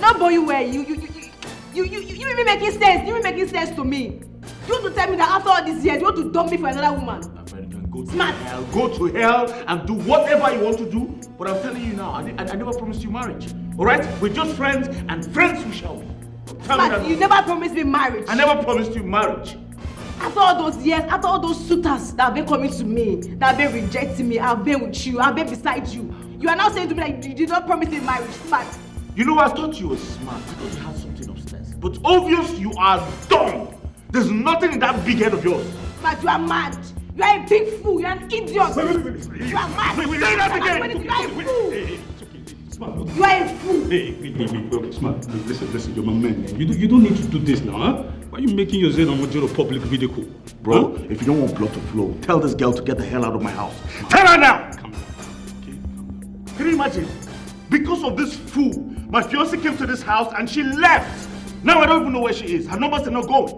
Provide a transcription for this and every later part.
not born you well. You even making sense. You even making sense to me. You want to tell me that after all these years, you want to dump me for another woman? Go to Smart. hell. Go to hell and do whatever you want to do. But I'm telling you now, I never promised you marriage. Alright? We're just friends, and friends we shall be. Tell me that. You never promised me marriage. I never promised you marriage. After all those years, after all those suitors that have been coming to me, that have been rejecting me, I've been with you, I've been beside you. You are now saying to me that you did not promise me marriage. Smart. You know, I thought you were smart. I thought you had something upstairs. But obvious you are dumb. There's nothing in that big head of yours. But you are mad. You are a big fool. You are an idiot. You are mad. Say that again. You are a fool. It's okay. Smart. You are a fool. Hey, Smart. Listen, you're my man. You don't need to do this now, huh? Why are you making yourself a model of public ridicule? Bro, if you don't want blood to flow, tell this girl to get the hell out of my house. Tell her now! Calm down. Okay, calm down. Can you imagine? Because of this fool, my fiancée came to this house and she left. Now I don't even know where she is. Her numbers are not going.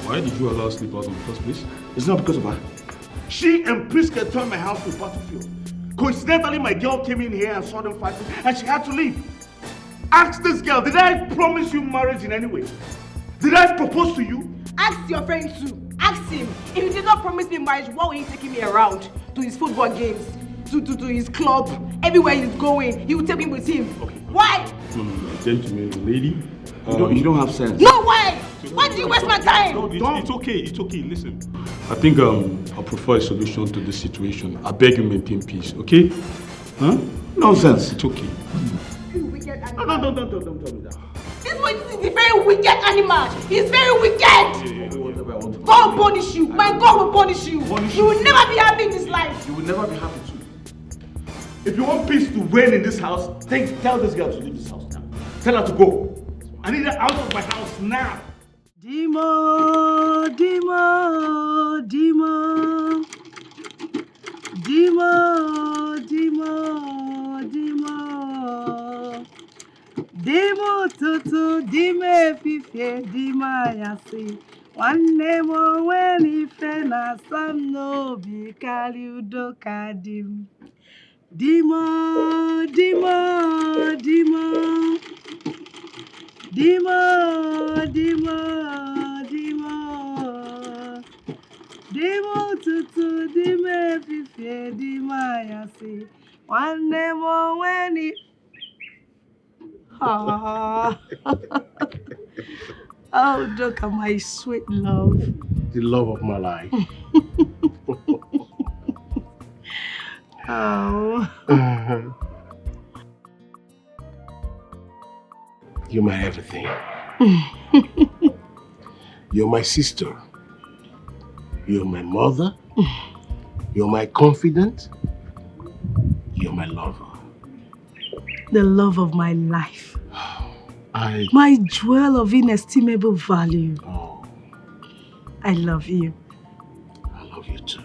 Why did you allow her to sleep out in the first place? It's not because of her. She and Priska turned my house to a battlefield. Coincidentally, my girl came in here and saw them fighting and she had to leave. Ask this girl, did I promise you marriage in any way? Did I propose to you? Ask your friend too. Ask him. If he did not promise me marriage, why were he taking me around to his football games, to his club, everywhere he's going? He would take me with him. Okay. Why? No, gentleman, lady. You don't have sense. No, why? Why do you waste my time? It's okay. Listen, I think I prefer a solution to this situation. I beg you maintain peace, okay? Huh? Nonsense. It's okay. You wicked animal. No, don't tell me that. This boy is a very wicked animal. He's very wicked. God will punish you. My God will punish you. You will never be happy in this life. You will never be happy too. If you want peace to reign in this house, tell this girl to leave this house now. Tell her to go. I need her out of my house now. Dimo, Dimo, Dimo, Dimo, Dimo, Dimo, Dimo tutu, dime fife, dima yasi. One name when ife na sam no bi kali udoka dim. Dimo, Dimo, Dimo. Dimo, Dimo, Dimo, Dimo tutu, dime fife, dima yasi. One more when it. Oh, look at my sweet love. The love of my life. Oh. You're my everything. You're my sister. You're my mother. You're my confidant. You're my lover. The love of my life. I... My jewel of inestimable value. Oh. I love you. I love you too.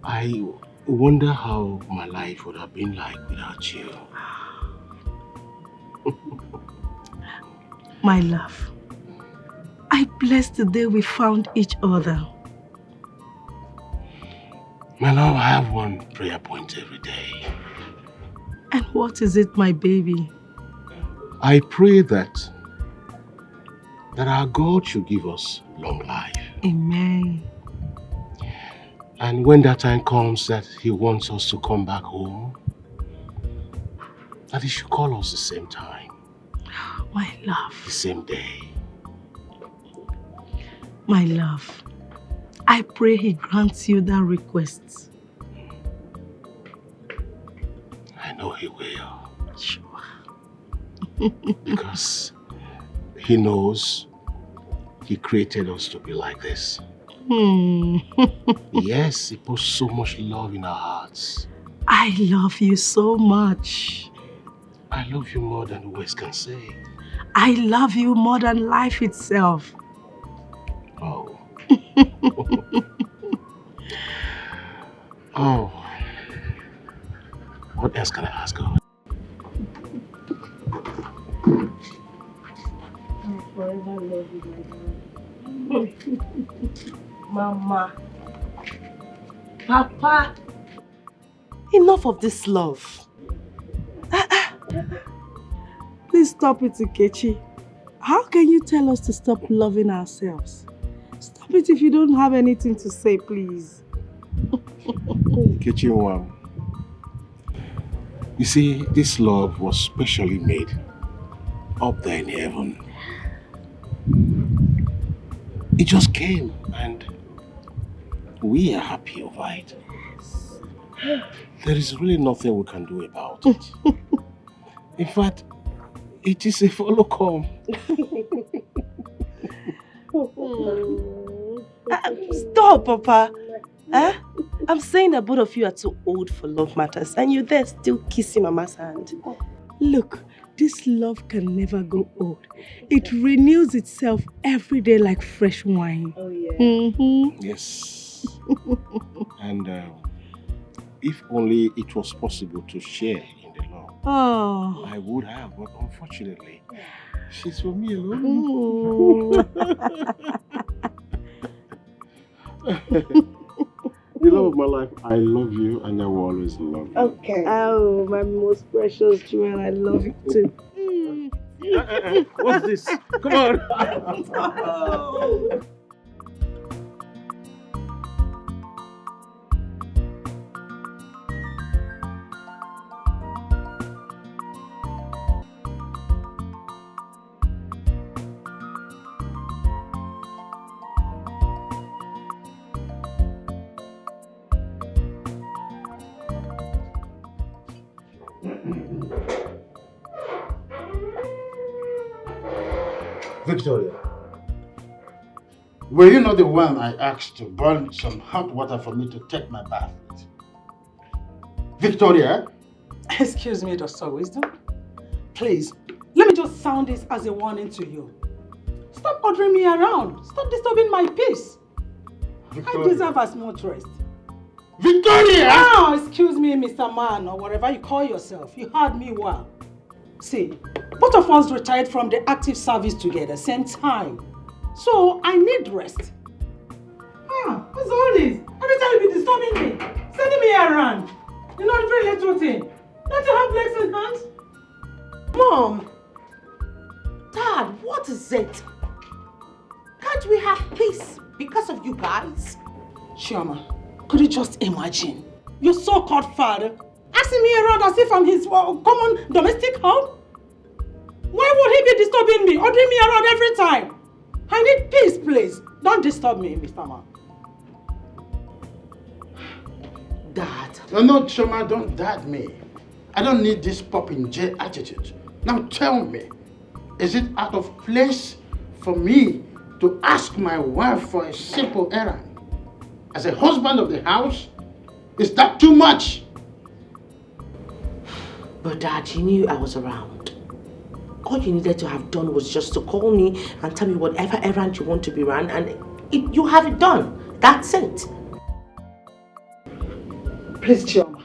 I wonder how my life would have been like without you. My love, I bless the day we found each other. My love, I have one prayer point every day. And what is it, my baby? I pray that our God should give us long life. Amen. And when that time comes that He wants us to come back home, that He should call us the same time. My love. The same day. My love, I pray He grants you that request. I know He will. Sure. Because He knows He created us to be like this. Yes, He puts so much love in our hearts. I love you so much. I love you more than words can say. I love you more than life itself. Oh. Oh. What else can I ask God? I forever love you, my God. Mama. Papa. Enough of this love. Please stop it, Ikechi. How can you tell us to stop loving ourselves? Stop it if you don't have anything to say, please. Nkechi, you see, this love was specially made up there in heaven. It just came and we are happy over it. There is really nothing we can do about it. In fact, it is a follow come. Stop, Papa. Huh? I'm saying that both of you are too old for love matters and you're there still kissing Mama's hand. Look, this love can never grow old. It renews itself every day like fresh wine. Oh, yeah. Yes. And if only it was possible to share in the love, I would have, but unfortunately, she's for me alone. The love of my life, I love you and I will always love you. Okay. Oh, my most precious jewel, I love you too. What's this? Come on. Victoria, were you not the one I asked to burn some hot water for me to take my bath with? Victoria? Excuse me, Dr. Wisdom. Please, let me just sound this as a warning to you. Stop ordering me around. Stop disturbing my peace. Victoria. I deserve as much rest. Victoria! Oh, excuse me, Mr. Man, or whatever you call yourself. You heard me well. See, both of us retired from the active service together, same time. So, I need rest. What's all this? Every time you be disturbing me, sending me around. You know, it's very little thing. Don't you have legs and hands? Mom! Dad, what is it? Can't we have peace because of you guys? Chioma, could you just imagine? Your so-called father asking me around as if I'm his common domestic help? Why would he be disturbing me, ordering me around every time? I need peace, please. Don't disturb me, Mr. Man. Dad. No, Choma, don't dad me. I don't need this pop in jail attitude. Now tell me, is it out of place for me to ask my wife for a simple errand? As a husband of the house, is that too much? But Dad, you knew I was around. All you needed to have done was just to call me and tell me whatever errand you want to be run, and you have it done. That's it. Please, Chioma.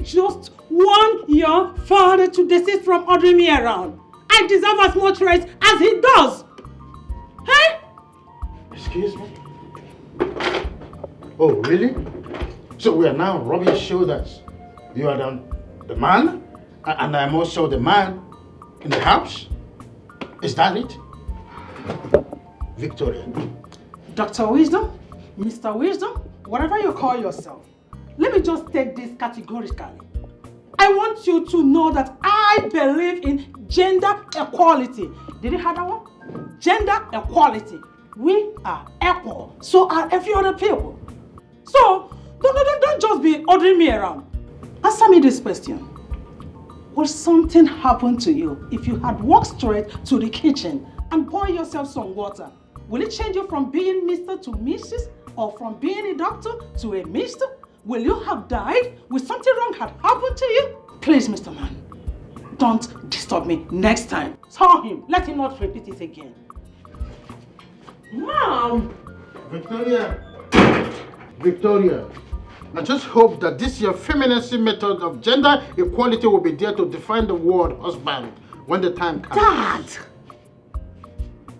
Just want your father to desist from ordering me around. I deserve as much rest as he does. Hey? Excuse me? Oh, really? So we are now rubbing shoulders. You are the man, and I'm also the man in the house? Is that it? Victoria. Dr. Wisdom, Mr. Wisdom, whatever you call yourself, let me just take this categorically. I want you to know that I believe in gender equality. Did you hear that one? Gender equality. We are equal. So are every other people. So, don't just be ordering me around. Answer me this question. Will something happen to you if you had walked straight to the kitchen and pour yourself some water? Will it change you from being Mr. to Mrs. or from being a doctor to a Mr.? Will you have died? Will something wrong have happened to you? Please, Mr. Man, don't disturb me next time. Tell him, let him not repeat it again. Mom! Victoria, I just hope that this your feminism method of gender equality will be there to define the word husband when the time comes. Dad!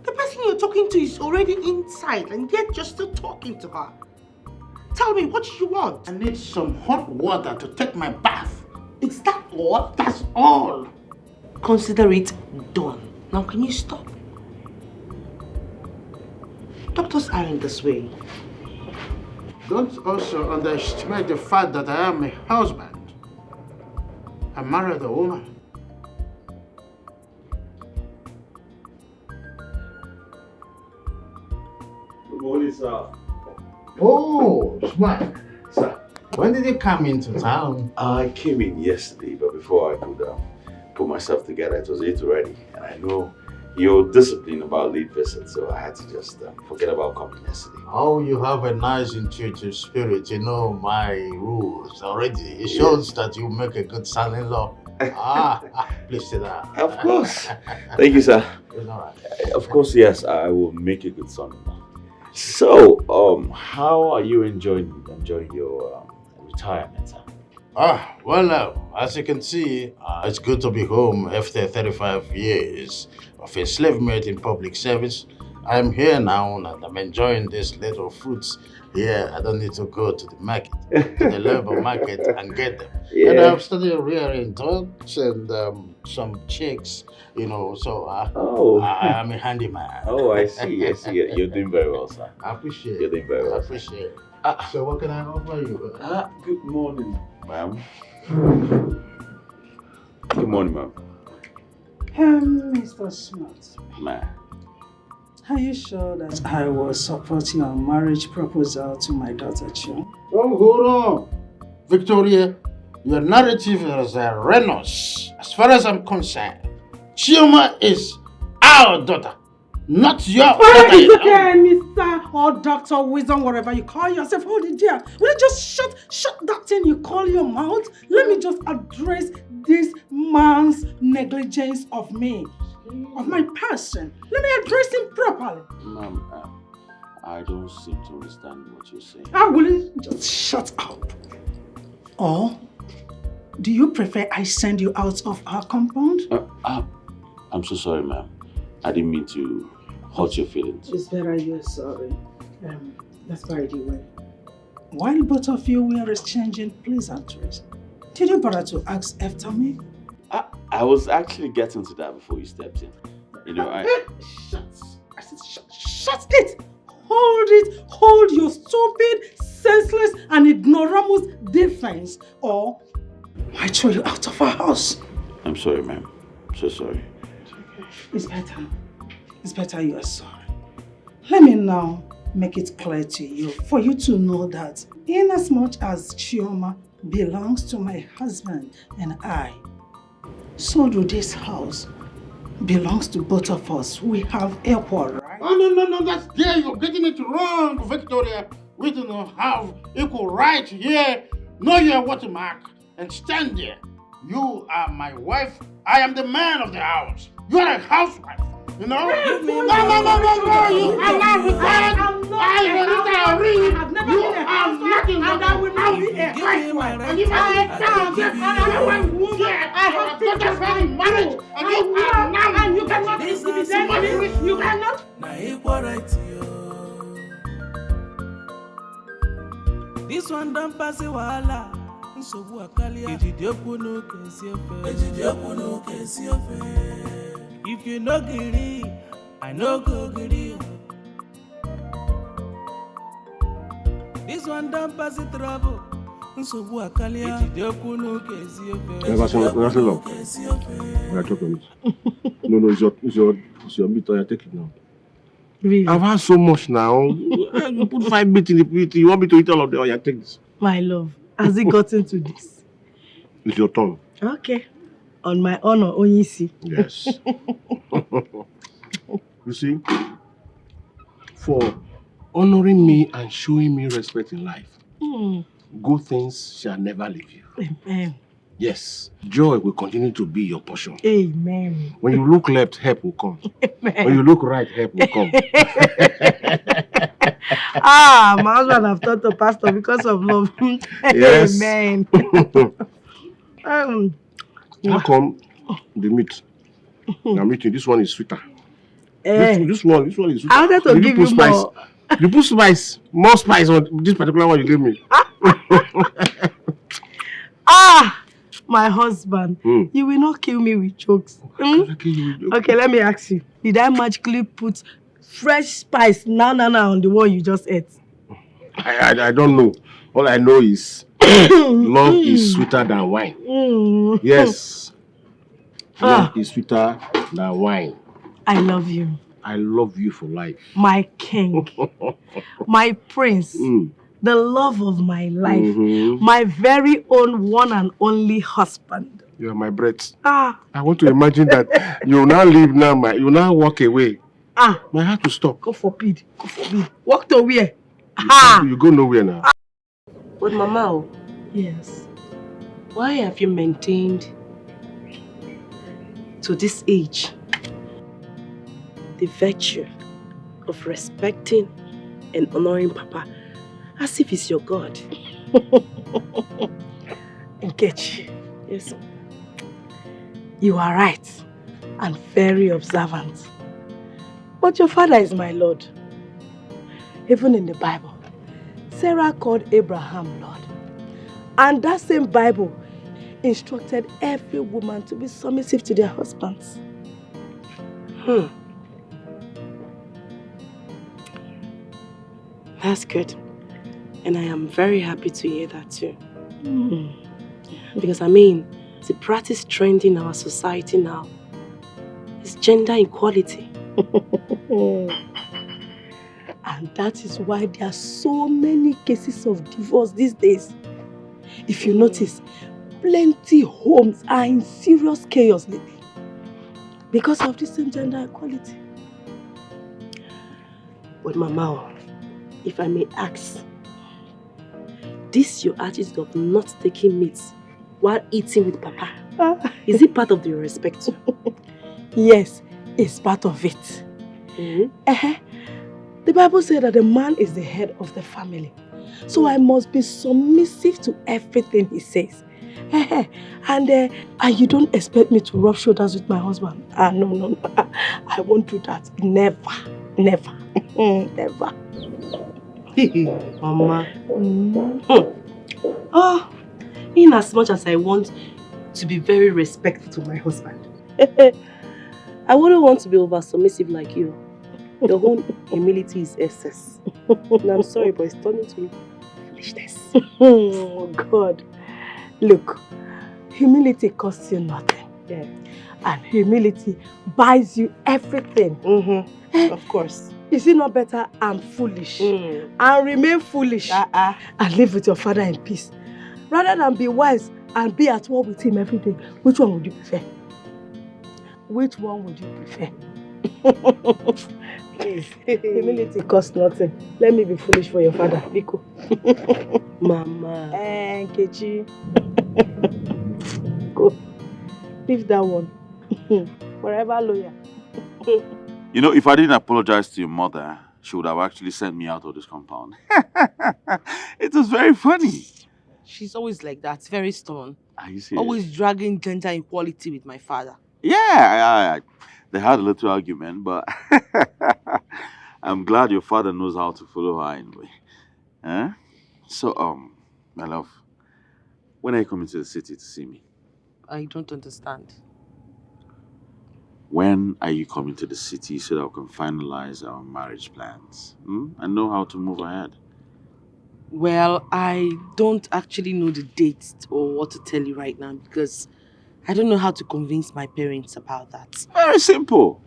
The person you're talking to is already inside and yet you're still talking to her. Tell me, what do you want? I need some hot water to take my bath. Is that all? That's all. consider it done. Now can you stop? Doctors aren't this way. Don't also underestimate the fact that I am a husband. I married a woman. Good morning, sir. Oh, smart. Sir, when did you come into town? I came in yesterday, but before I could put myself together, it was 8 already. And I know you're disciplined about late visits, so I had to just forget about coming yesterday. Oh, you have a nice intuitive spirit. You know my rules already. It shows that you make a good son-in-law. Please sit down. Of course. Thank you, sir. It's all right. Of course, yes, I will make a good son-in-law. So, how are you enjoying your retirement, sir? As you can see, it's good to be home after 35 years of enslavement in public service. I'm here now and I'm enjoying these little fruits here. I don't need to go to the market, to the labor market and get them. Yeah. And I've studied rearing dogs and some chicks, so I am a handyman. Oh, I see. You're doing very well, sir. I appreciate it. You're doing very well. I appreciate it. So what can I offer you? Good morning, ma'am. Good morning, ma'am. Mr. Smart, Ma'am. are you sure that I was supporting a marriage proposal to my daughter, Chioma? Oh, hold on. Victoria, your narrative is erroneous. As far as I'm concerned, Chioma is our daughter, not your daughter. It's okay, Mr. or Dr. Wisdom, whatever you call yourself. Hold it there. Will you just shut that thing you call your mouth? Let me just address this man's negligence of me, of my person. Let me address him properly. Ma'am, I don't seem to understand what you're saying. Will you just shut up? Or do you prefer I send you out of our compound? I'm so sorry, ma'am. I didn't mean to hurt your feelings. It's better you're sorry. That's by the way. While both of you were exchanging pleasantries, did you bother to ask after me? I was actually getting to that before you stepped in. Shut! I said shut it! Hold your stupid, senseless and ignoramus defense, or I throw you out of our house. I'm sorry, ma'am. So sorry. It's better you are sorry. Let me now make it clear to you, for you to know that inasmuch as Chioma belongs to my husband and I, so do this house belongs to both of us. We have equal right. Oh, no, that's there. You're getting it wrong, Victoria. We do not have equal right here. Know your watermark and stand there. You are my wife. I am the man of the house. You are a housewife. You know? No. You are not required. I have never been a housewife, and I will not be a housewife. And if I have to find marriage, and you are now, and you cannot intimidate me. You cannot. This one don't pass a wahala. Nsobu akalia. Ejidiokuno kesi ofe. If you no giri, I no go giri. This one don't pass the trouble. Nsobu akalia. Ejidiokuno kesi ofe. We are talking. No, it's your meat. I take it now. Really? I've had so much now. You put 5 meat in the plate. You want me to eat all of them? Oh, yeah, take this. My love, has it gotten to this? It's your turn. Okay. On my honor, Onyisi. Yes. You see, for honoring me and showing me respect in life, good things shall never leave you. Amen. Yes, joy will continue to be your portion. Amen. When you look left, help will come. Amen. When you look right, help will come. My husband have taught the pastor because of love. Yes. Amen. How come the meat? I'm eating. This one is sweeter. Eh. This one is sweeter. I wanted to give you spice? more. You put spice, more spice on this particular one you gave me. My husband, you will not kill me with jokes. Okay, let me ask you. Did I magically put fresh spice now on the one you just ate? I don't know. All I know is love is sweeter than wine. Yes. Love is sweeter than wine. I love you. I love you for life. My king. My prince. The love of my life. My very own one and only husband. You are my breath. I want to imagine that you now leave now, you now walk away. My heart will stop. God forbid. God forbid. Walk to where? You go nowhere now. But Mama, yes. Why have you maintained to this age the virtue of respecting and honoring Papa as if he's your God? Nkechi, yes, you are right and very observant. But your father is my Lord. Even in the Bible, Sarah called Abraham Lord. And that same Bible instructed every woman to be submissive to their husbands. That's good. And I am very happy to hear that too. Because I mean, the practice trend in our society now is gender equality. And that is why there are so many cases of divorce these days. If you notice, plenty homes are in serious chaos lately because of this same gender equality. But Mama, if I may ask, this your attitude of not taking meat while eating with Papa, is it part of the respect? Yes, it's part of it. The Bible says that the man is the head of the family. So I must be submissive to everything he says. And you don't expect me to rub shoulders with my husband? No. I won't do that. Never. Never. Never. Mama. In as much as I want to be very respectful to my husband, I wouldn't want to be over submissive like you. Your whole humility is excess. And I'm sorry, but it's turning to foolishness. Oh God. Look, humility costs you nothing. Yeah. And humility buys you everything. Of course. Is it not better I'm foolish and remain foolish and live with your father in peace, rather than be wise and be at war with him every day? Which one would you prefer? Which one would you prefer? Please. Humility costs nothing. Let me be foolish for your father, Biko. Mama. Nkechi. Go. Leave that one. Forever lawyer. You know, if I didn't apologize to your mother, she would have actually sent me out of this compound. It was very funny. She's always like that, very stubborn. Are you serious? Always dragging gender equality with my father. Yeah, they had a little argument, but I'm glad your father knows how to follow her anyway. So, my love, when are you coming to the city to see me? I don't understand. When are you coming to the city so that we can finalize our marriage plans? And know how to move ahead? Well, I don't actually know the date or what to tell you right now because I don't know how to convince my parents about that. Very simple.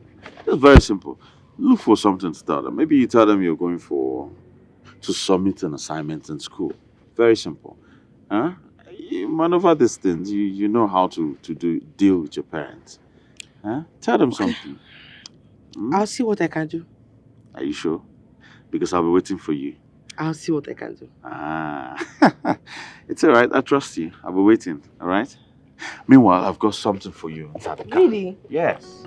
It's very simple. Look for something to tell them. Maybe you tell them you're going to submit an assignment in school. Very simple. You maneuver these things. You know how to deal with your parents. Tell them something. I'll see what I can do. Are you sure? Because I'll be waiting for you. I'll see what I can do. It's all right. I trust you. I'll be waiting. All right? Meanwhile, I've got something for you inside the car. Really? Yes.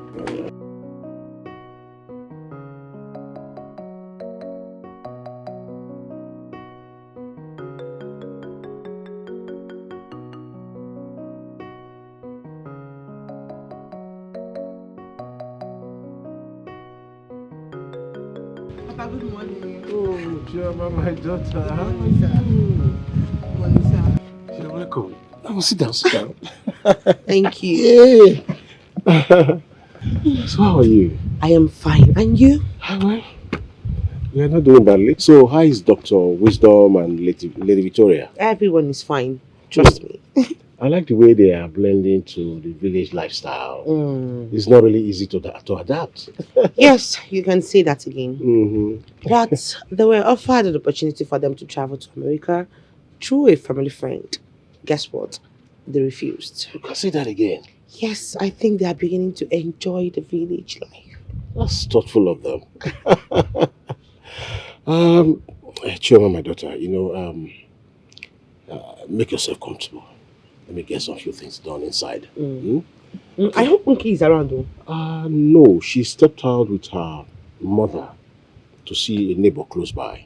Papa, good morning. Oh, Chioma, my daughter. Good morning, sir. Welcome. Oh, sit down, sit down. Thank you. Yeah. So how are you? I am fine. And you? Well, you're not doing badly. So how is Dr. Wisdom and Lady Victoria? Everyone is fine. Trust me. I like the way they are blending to the village lifestyle. It's not really easy to adapt. Yes, you can say that again. Mm-hmm. But they were offered an opportunity for them to travel to America through a family friend. Guess what? They refused. You can say that again. Yes, I think they are beginning to enjoy the village life. That's thoughtful of them. Chioma, my daughter, make yourself comfortable. Let me get some few things done inside. I hope Unki is around though. No, she stepped out with her mother to see a neighbor close by.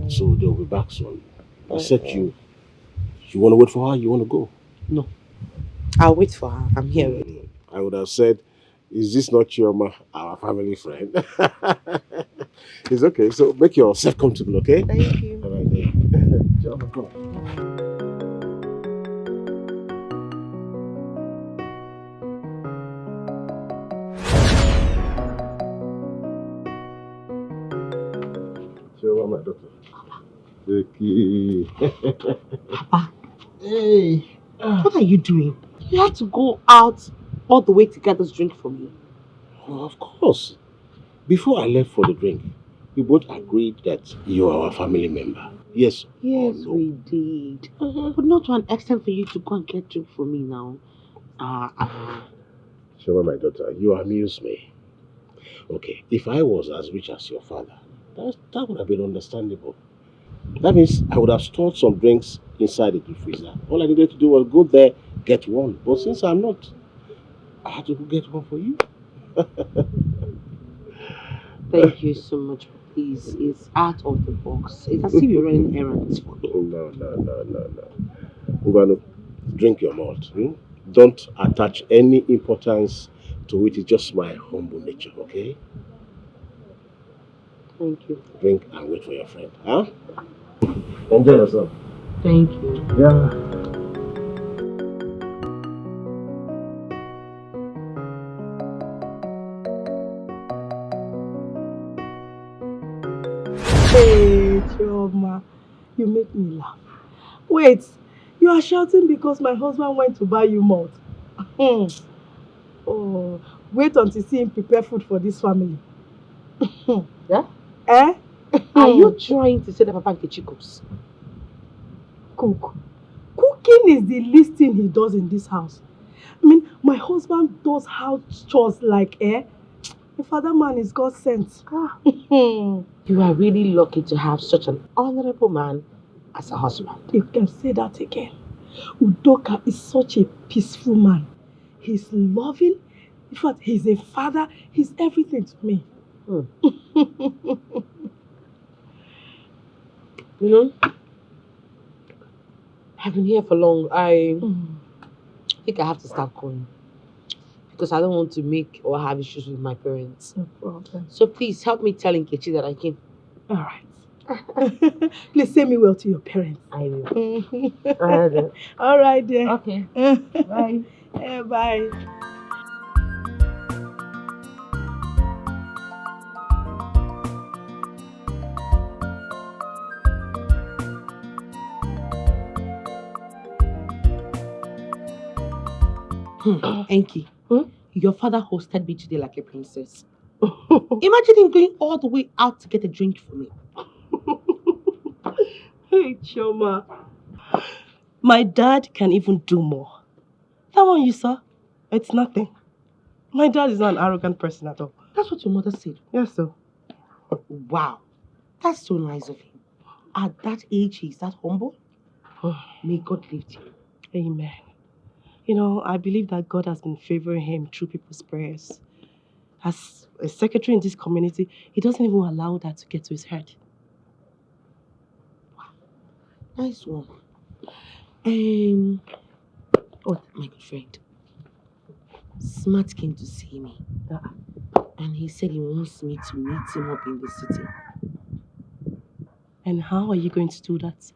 So they'll be back soon. Except you want to wait for her? You want to go? No. I'll wait for her. I'm here already. I would have said, is this not Chioma, our family friend? It's okay. So make yourself comfortable, okay? Thank you. All right, then. Chioma, go. Chioma, my daughter. Papa. Hey. What are you doing? You have to go out all the way to get this drink for me. Oh, of course. Before I left for the drink, we both agreed that you are our family member. Yes. Yes, we did. But not to an extent for you to go and get drink for me now. Shema, my daughter, you amuse me. Okay, if I was as rich as your father, that would have been understandable. That means I would have stored some drinks inside the deep freezer. All I needed to do was go there, get one. But since I'm not, I had to go get one for you. Thank you so much. Please, it's out of the box. It's as if you're running errands for me. No. Ngwanu, drink your malt. Don't attach any importance to it. It's just my humble nature, okay? Thank you. Drink and wait for your friend, huh? Enjoy yourself. Thank you. Yeah. Hey, Chioma, you make me laugh. Wait, you are shouting because my husband went to buy you malt. Oh, wait until you see him prepare food for this family. Yeah? Eh? Are you trying to say that Papa Nkechi cooks? Cook? Cooking is the least thing he does in this house. I mean, my husband does house chores like, the father man is God sent. You are really lucky to have such an honorable man as a husband. You can say that again. Udoka is such a peaceful man. He's loving. In fact, he's a father. He's everything to me. You know, I've been here for long. I think I have to start going. Because I don't want to make or have issues with my parents. No problem. So please help me tell Nkechi that I came. All right. Please say me well to your parents. I will. All right, dear. Okay. Bye. Bye. Enki, your father hosted me today like a princess. Imagine him going all the way out to get a drink for me. Hey, Chioma. My dad can even do more. That one you saw, it's nothing. My dad is not an arrogant person at all. That's what your mother said. Yes, sir. Wow. That's so nice of him. At that age, he's that humble. May God lift him. Amen. You know, I believe that God has been favoring him through people's prayers. As a secretary in this community, he doesn't even allow that to get to his head. Wow. Nice one. Oh, my good friend. Smart came to see me. And he said he wants me to meet him up in the city. And how are you going to do that?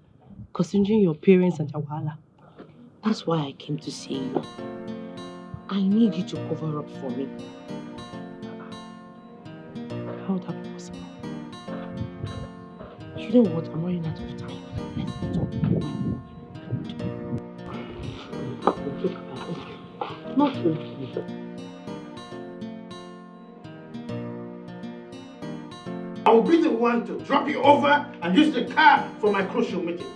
Considering your parents and your wahala. That's why I came to see you. I need you to cover up for me. How would that be possible? You know what? I'm running out of time. Let's talk. We'll talk about it. Not okay. I will be the one to drop you over and use the car for my crucial meeting.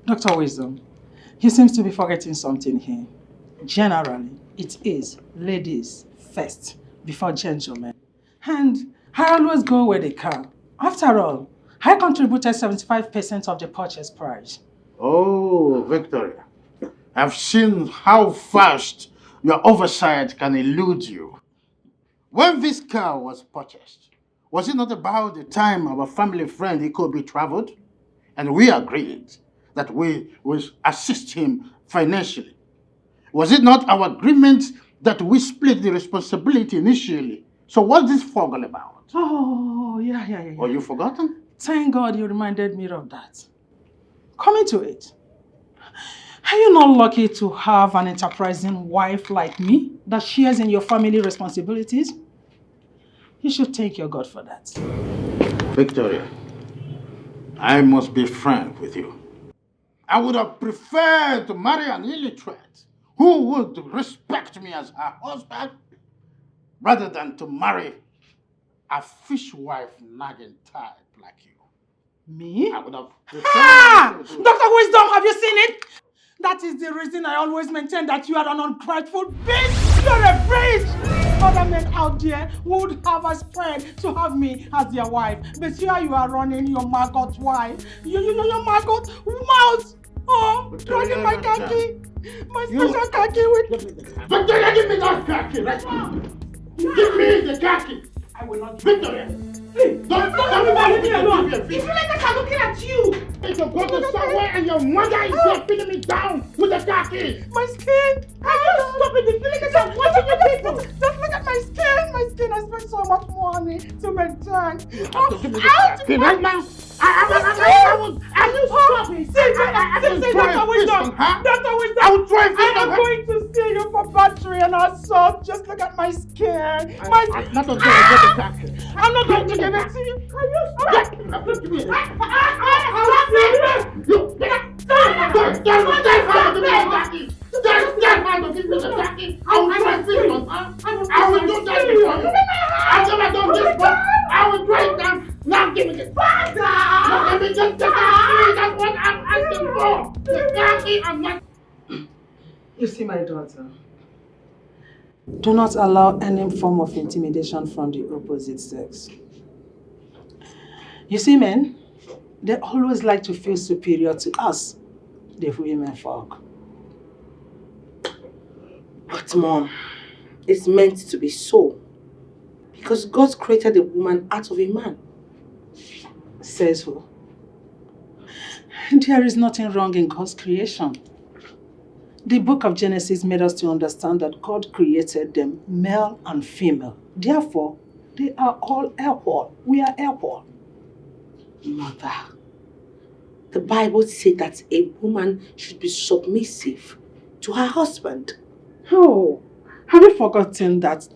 Dr. Wisdom, he seems to be forgetting something here. Generally, it is ladies first before gentlemen. And I always go with the car. After all, I contributed 75% of the purchase price. Oh, Victoria, I've seen how fast your oversight can elude you. When this car was purchased, was it not about the time our family friend Ikobi traveled? And we agreed that we will assist him financially. Was it not our agreement that we split the responsibility initially? So what's this fog all about? Oh, yeah. Or you forgotten? Thank God you reminded me of that. Coming to it, are you not lucky to have an enterprising wife like me that shares in your family responsibilities? You should thank your God for that. Victoria, I must be frank with you. I would have preferred to marry an illiterate who would respect me as her husband rather than to marry a fishwife nagging type like you. Me? I would have preferred Dr. Wisdom, have you seen it? That is the reason I always maintain that you are an ungrateful bitch. You're a bitch. Other men out there would have as friend to have me as their wife. But here you are running your maggot wife. Your maggot mouth. Oh, dragging my khaki. My special khaki with... Victoria, give me that khaki right now. Give me the khaki. I will not... Victoria. Please, don't leave me alone. If you like that, I'm looking at you. You can go to somewhere and your mother is here pinning me down with the khaki. My skin. Can you stop it? The feeling is I'm watching you people. Just look at my skin. My skin. I spent so much money to maintain. You have to give me the khaki right now. I will stop it. See, Dr. Wisdom. Dr. Wisdom. I will try I am going to sue you for battery and assault. Just look at my skin. I'm not going to get the khaki. I'm not going to give it to you. Can you stop? Give me it. I will do that before you. I've never done this before. I will try it down. Now give me the khaki. Let me just take it. That's what I'm asking for. The khaki I'm not. You see, my daughter, do not allow any form of intimidation from the opposite sex. You see, men, they always like to feel superior to us, the women folk. But Mom, it's meant to be so. Because God created a woman out of a man. Says who? There is nothing wrong in God's creation. The book of Genesis made us to understand that God created them male and female. Therefore, they are all equal. We are equal. Mother, the Bible said that a woman should be submissive to her husband. Oh, have you forgotten that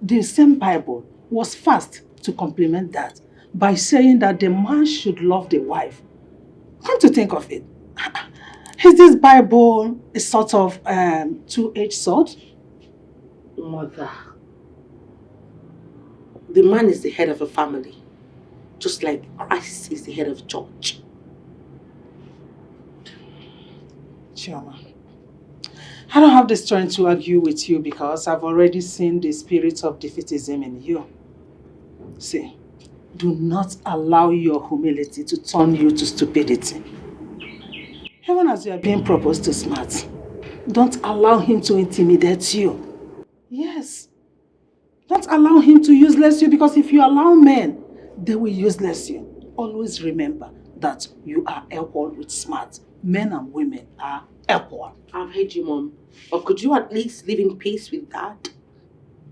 the same Bible was fast to complement that by saying that the man should love the wife? Come to think of it, is this Bible a sort of two-edged sword? Mother, the man is the head of a family, just like Christ is the head of the church. Chioma, I don't have the strength to argue with you because I've already seen the spirit of defeatism in you. See, do not allow your humility to turn you to stupidity. Even as you are being proposed to smart, don't allow him to intimidate you. Yes. Don't allow him to useless you, because if you allow men, they will useless you. Always remember that you are equal with smart. Men and women are equal. I've heard you, Mom. Or could you at least live in peace with that?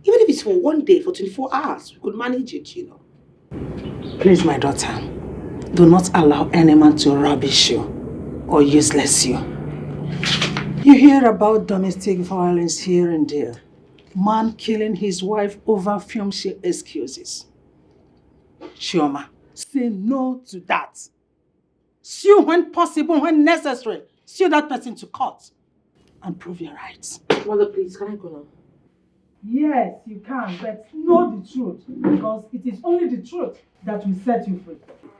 Even if it's for one day, for 24 hours, we could manage it, you know. Please, my daughter, do not allow any man to rubbish you. or useless you. You hear about domestic violence here and there. Man killing his wife over filmy excuses. Chioma, say no to that. Sue when possible, when necessary. Sue that person to court and prove your rights. Mother, please, can I go now? Yes, you can, but know the truth, because it is only the truth that will set you free.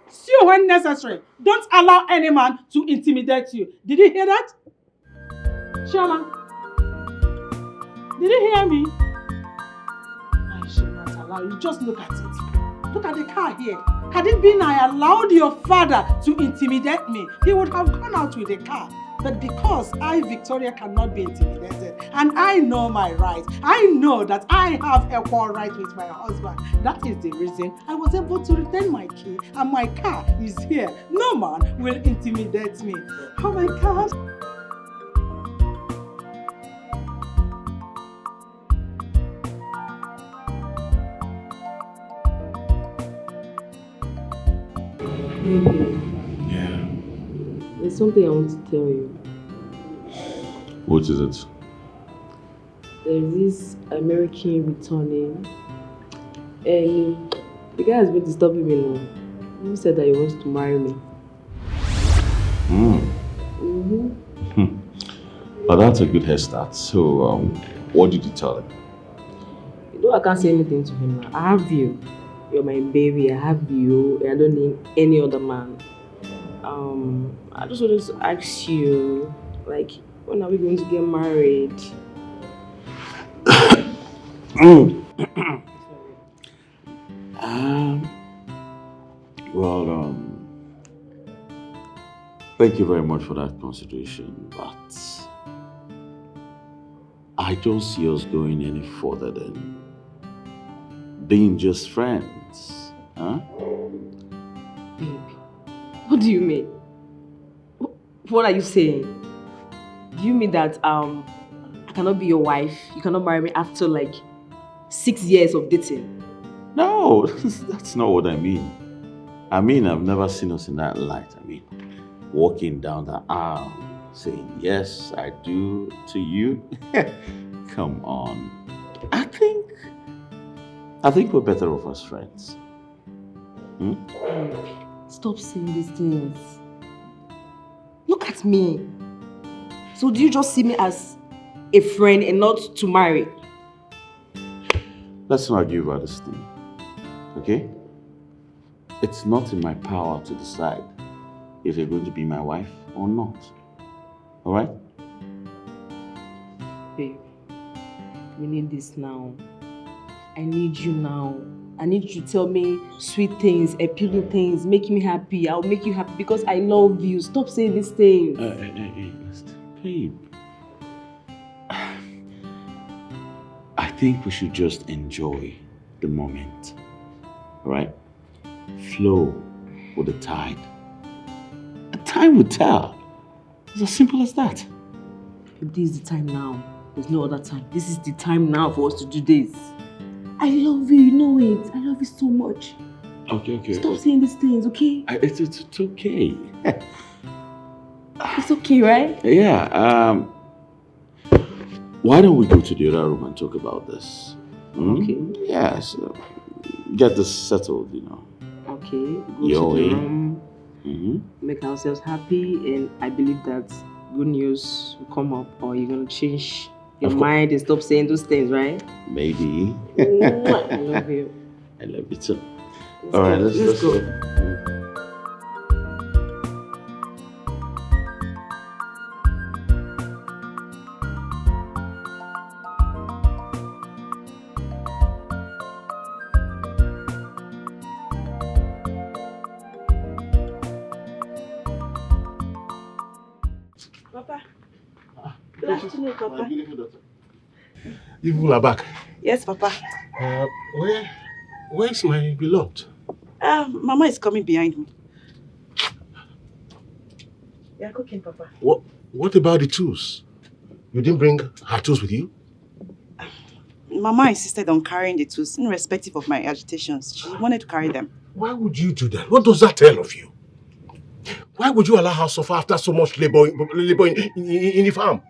Sue when necessary. Don't allow any man to intimidate you. Did you hear that? Chioma, did you hear me? I should not allow you. Just look at it. Look at the car here. Had it been I allowed your father to intimidate me, he would have gone out with the car. But because I, Victoria, cannot be intimidated, and I know my rights, I know that I have equal rights with my husband. That is the reason I was able to retain my key, and my car is here. No man will intimidate me. Oh my God. Baby, Yeah. there's something I want to tell you. What is it? There's this American returning, and the guy has been disturbing me now. He said that he wants to marry me. Well, that's a good head start. So, what did you tell him? You know, I can't say anything to him now. I have you. You're my baby. I have you. I don't need any other man. I just wanted to ask you, like, when are we going to get married? Well, thank you very much for that consideration, but I don't see us going any further than being just friends, huh? Babe, what do you mean? What are you saying? Do you mean that I cannot be your wife? You cannot marry me after like 6 years of dating? No, that's not what I mean. I mean, I've never seen us in that light. I mean, walking down the aisle, saying, yes, I do to you. Come on. I think we're better off as friends. Stop saying these things. Look at me. So do you just see me as a friend and not to marry? Let's not argue about this thing, okay? It's not in my power to decide if you're going to be my wife or not. All right? Babe, we need this now. I need you now. I need you to tell me sweet things, appealing things, make me happy. I'll make you happy because I love you. Stop saying these things. Babe. I think we should just enjoy the moment. All right? Flow with the tide. The time will tell. It's as simple as that. This is the time now. There's no other time. This is the time now for us to do this. I love you, you know it. I love you so much. Okay. Stop saying these things, okay? It's okay. It's okay, right? Yeah. Why don't we go to the other room and talk about this? Okay. Yeah, so get this settled, you know. Okay. Go Your to the way. room, make ourselves happy, and I believe that good news will come up, or you're gonna change your mind and stop saying those things, right? Maybe. I love you. I love you too. Let's All right, go. let's go. go. Papa. Good afternoon, Papa. You people are back. Yes, Papa. Where's my beloved? Mama is coming behind me. They are cooking, Papa. What about the tools? You didn't bring her tools with you? Mama insisted on carrying the tools, irrespective of my agitations. She wanted to carry them. Why would you do that? What does that tell of you? Why would you allow her to suffer after so much labor in the farm?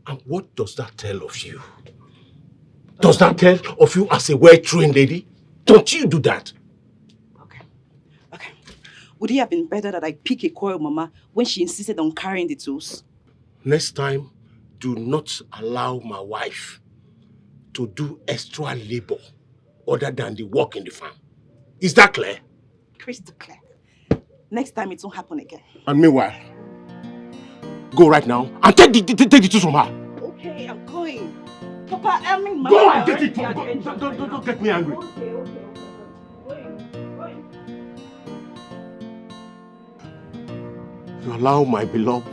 And what does that tell of you? Does that tell of you as a well-trained lady? Don't you do that? Okay. Would it have been better that I pick a quarrel, Mama, when she insisted on carrying the tools? Next time, do not allow my wife to do extra labor other than the work in the farm. Is that clear? Crystal clear. Next time it won't happen again. And meanwhile, go right now and take the tools from her. Okay, I'm going. Papa, I mean, Mama. Go and get it. Don't get me angry. Okay. You allow my beloved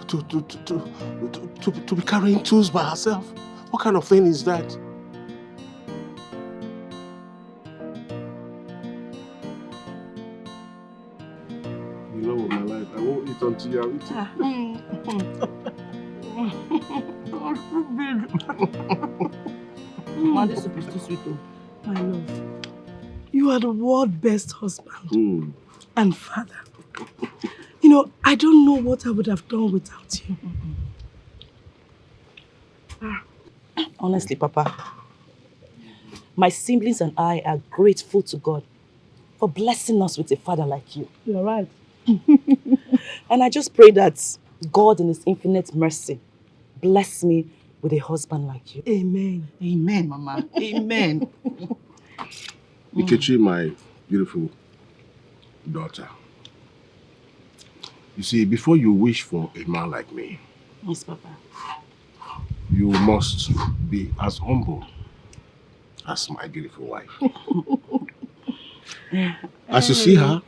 to be carrying tools by herself. What kind of thing is that? You know what, my life, I won't eat until you have Mama, this soup is too sweet though. My love, you are the world's best husband and father. You know, I don't know what I would have done without you. Honestly, Papa, my siblings and I are grateful to God for blessing us with a father like you. You're right. And I just pray that God in His infinite mercy bless me with a husband like you. Amen. Amen, Mama. Amen. Ikechi, my beautiful daughter. You see, before you wish for a man like me, Yes, Papa. you must be as humble as my beautiful wife. As you see her,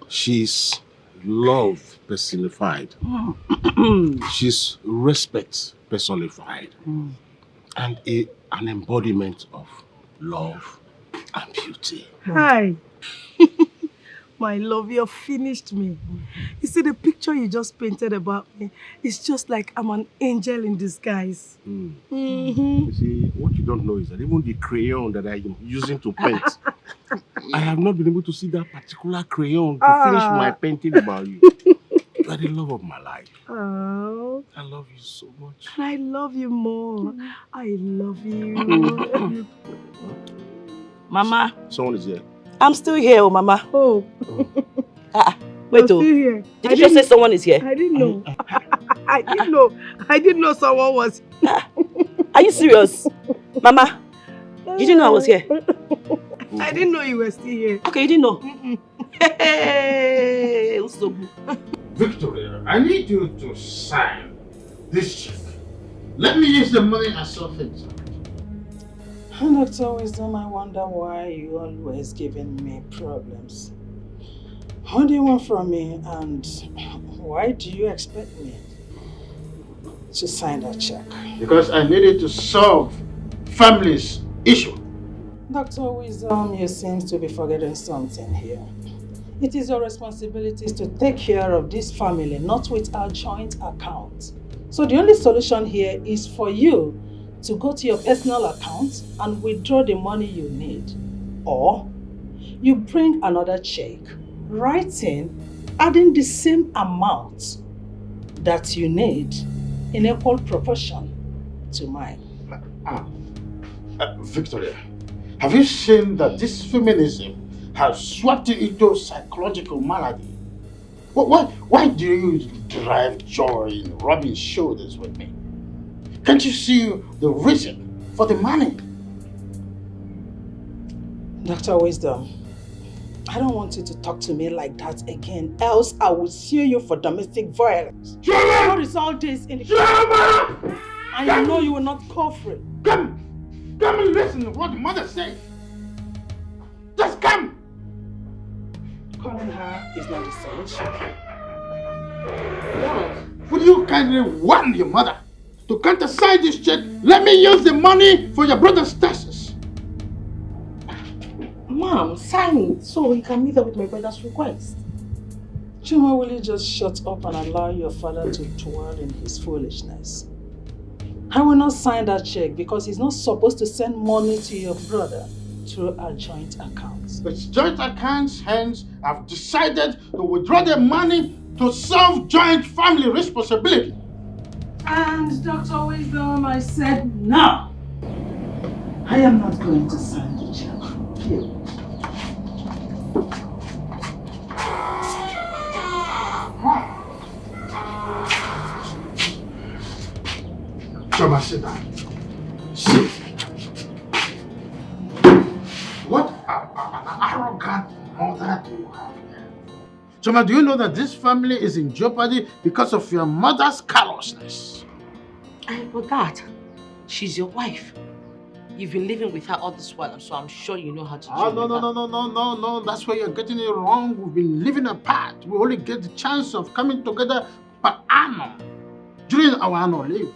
she's love personified. She's respect personified. And an embodiment of love and beauty. Hi. My love, you've finished me. You see, the picture you just painted about me, it's just like I'm an angel in disguise. You see, what you don't know is that even the crayon that I am using to paint, I have not been able to see that particular crayon to finish my painting about you. You are the love of my life. Oh. I love you so much. And I love you more. I love you. Mama. Someone is here. I'm still here, oh, Mama. Oh. Wait, I'm still here. Did you just say someone is here? I didn't know. I didn't know someone was here. Are you serious? Mama, you didn't know I was here? I didn't know you were still here. Okay, you didn't know? Hey, Victoria, I need you to sign this check. Let me use the money as something. Dr. Wisdom, I wonder why you always giving me problems. What do you want from me, and why do you expect me to sign that check? Because I needed to solve family's issue. Dr. Wisdom, you seem to be forgetting something here. It is your responsibility to take care of this family, not with our joint account. So the only solution here is for you to go to your personal account and withdraw the money you need. Or you bring another check, writing, adding the same amount that you need in equal proportion to mine. Victoria, have you seen that this feminism has swept you into psychological malady? Why do you derive joy in rubbing shoulders with me? Can't you see the reason for the money? Dr. Wisdom, I don't want you to talk to me like that again, else I will sue you for domestic violence. What is all this in the and you know you will not go for it. Come and listen to what the mother says. Just come. Calling her is not the solution. Would you kindly warn your mother to countersign this check? Let me use the money for your brother's taxes. Mom, sign it so he can meet up with my brother's request. Chuma, will you just shut up and allow your father to dwell in his foolishness? I will not sign that check because he's not supposed to send money to your brother. through our joint accounts. It's joint accounts, hence I've decided to withdraw the money to solve joint family responsibility. And Dr. Wisdom, I said no. I am not going to sign the check. Here. Choma, sit down. Sit. What an arrogant mother do you have here? Choma, do you know that this family is in jeopardy because of your mother's callousness? And for that, she's your wife. You've been living with her all this while, so I'm sure you know how to deal with her. No. That's where you're getting it wrong. We've been living apart. We only get the chance of coming together per annum during our annual leave.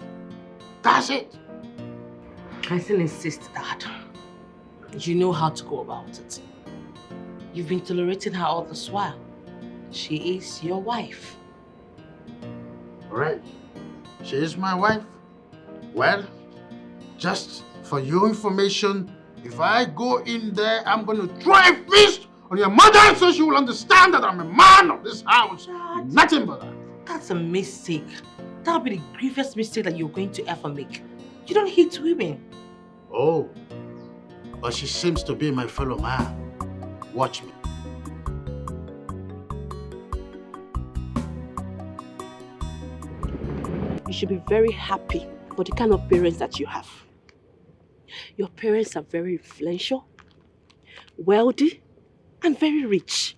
That's it. I still insist that you know how to go about it. You've been tolerating her all this while. She is your wife. Right. She is my wife. Well, just for your information, if I go in there, I'm going to throw a fist on your mother so she will understand that I'm a man of this house. Nothing but that. That's a mistake. That'll be the grievous mistake that you're going to ever make. You don't hate women. Oh, but she seems to be my fellow man. Watch me. You should be very happy for the kind of parents that you have. Your parents are very influential, wealthy, and very rich.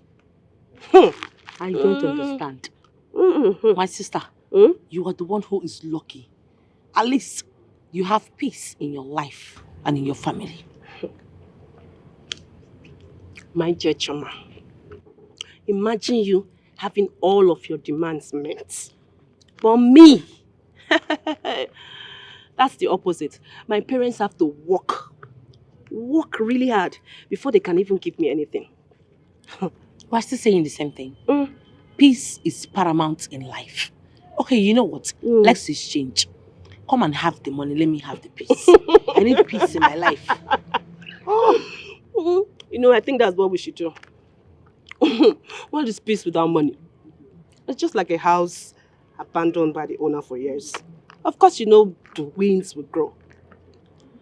I don't understand. My sister, you are the one who is lucky. At least you have peace in your life and in your family. My dear Choma, imagine you having all of your demands met. But me, that's the opposite. My parents have to work really hard before they can even give me anything. We're still saying the same thing. Peace is paramount in life. Okay, you know what? Let's exchange. Come and have the money, let me have the peace. I need peace in my life. You know, I think that's what we should do. What is peace without money? It's just like a house abandoned by the owner for years. Of course, you know, the winds will grow.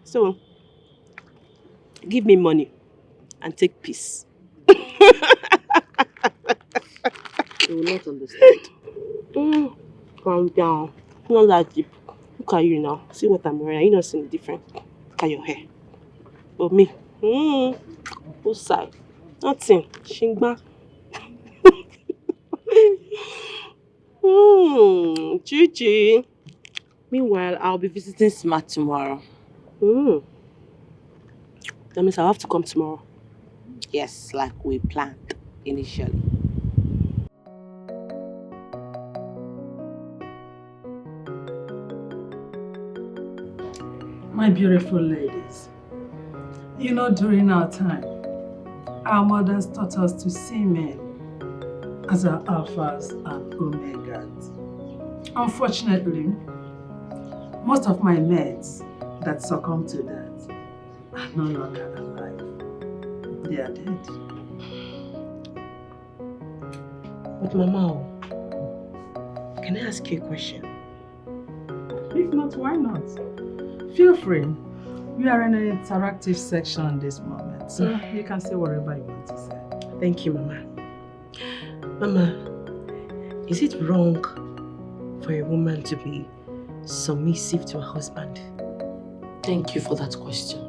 So, give me money and take peace. You will not understand. Calm down. Not that deep. Look at you now. See what I'm wearing. You don't see the difference. Look at your hair. But me, whose side? Nothing. Shingba. Chichi. Meanwhile, I'll be visiting Smart tomorrow. That means I'll have to come tomorrow. Yes, like we planned initially. My beautiful ladies, you know, during our time, our mothers taught us to see men as our alphas and omegas. Unfortunately, most of my mates that succumbed to that are no longer alive. They are dead. But Mama, can I ask you a question? If not, why not? Feel free. We are in an interactive section at this moment, so you can say whatever you want to say. Thank you, Mama. Mama, is it wrong for a woman to be submissive to her husband? Thank you for that question.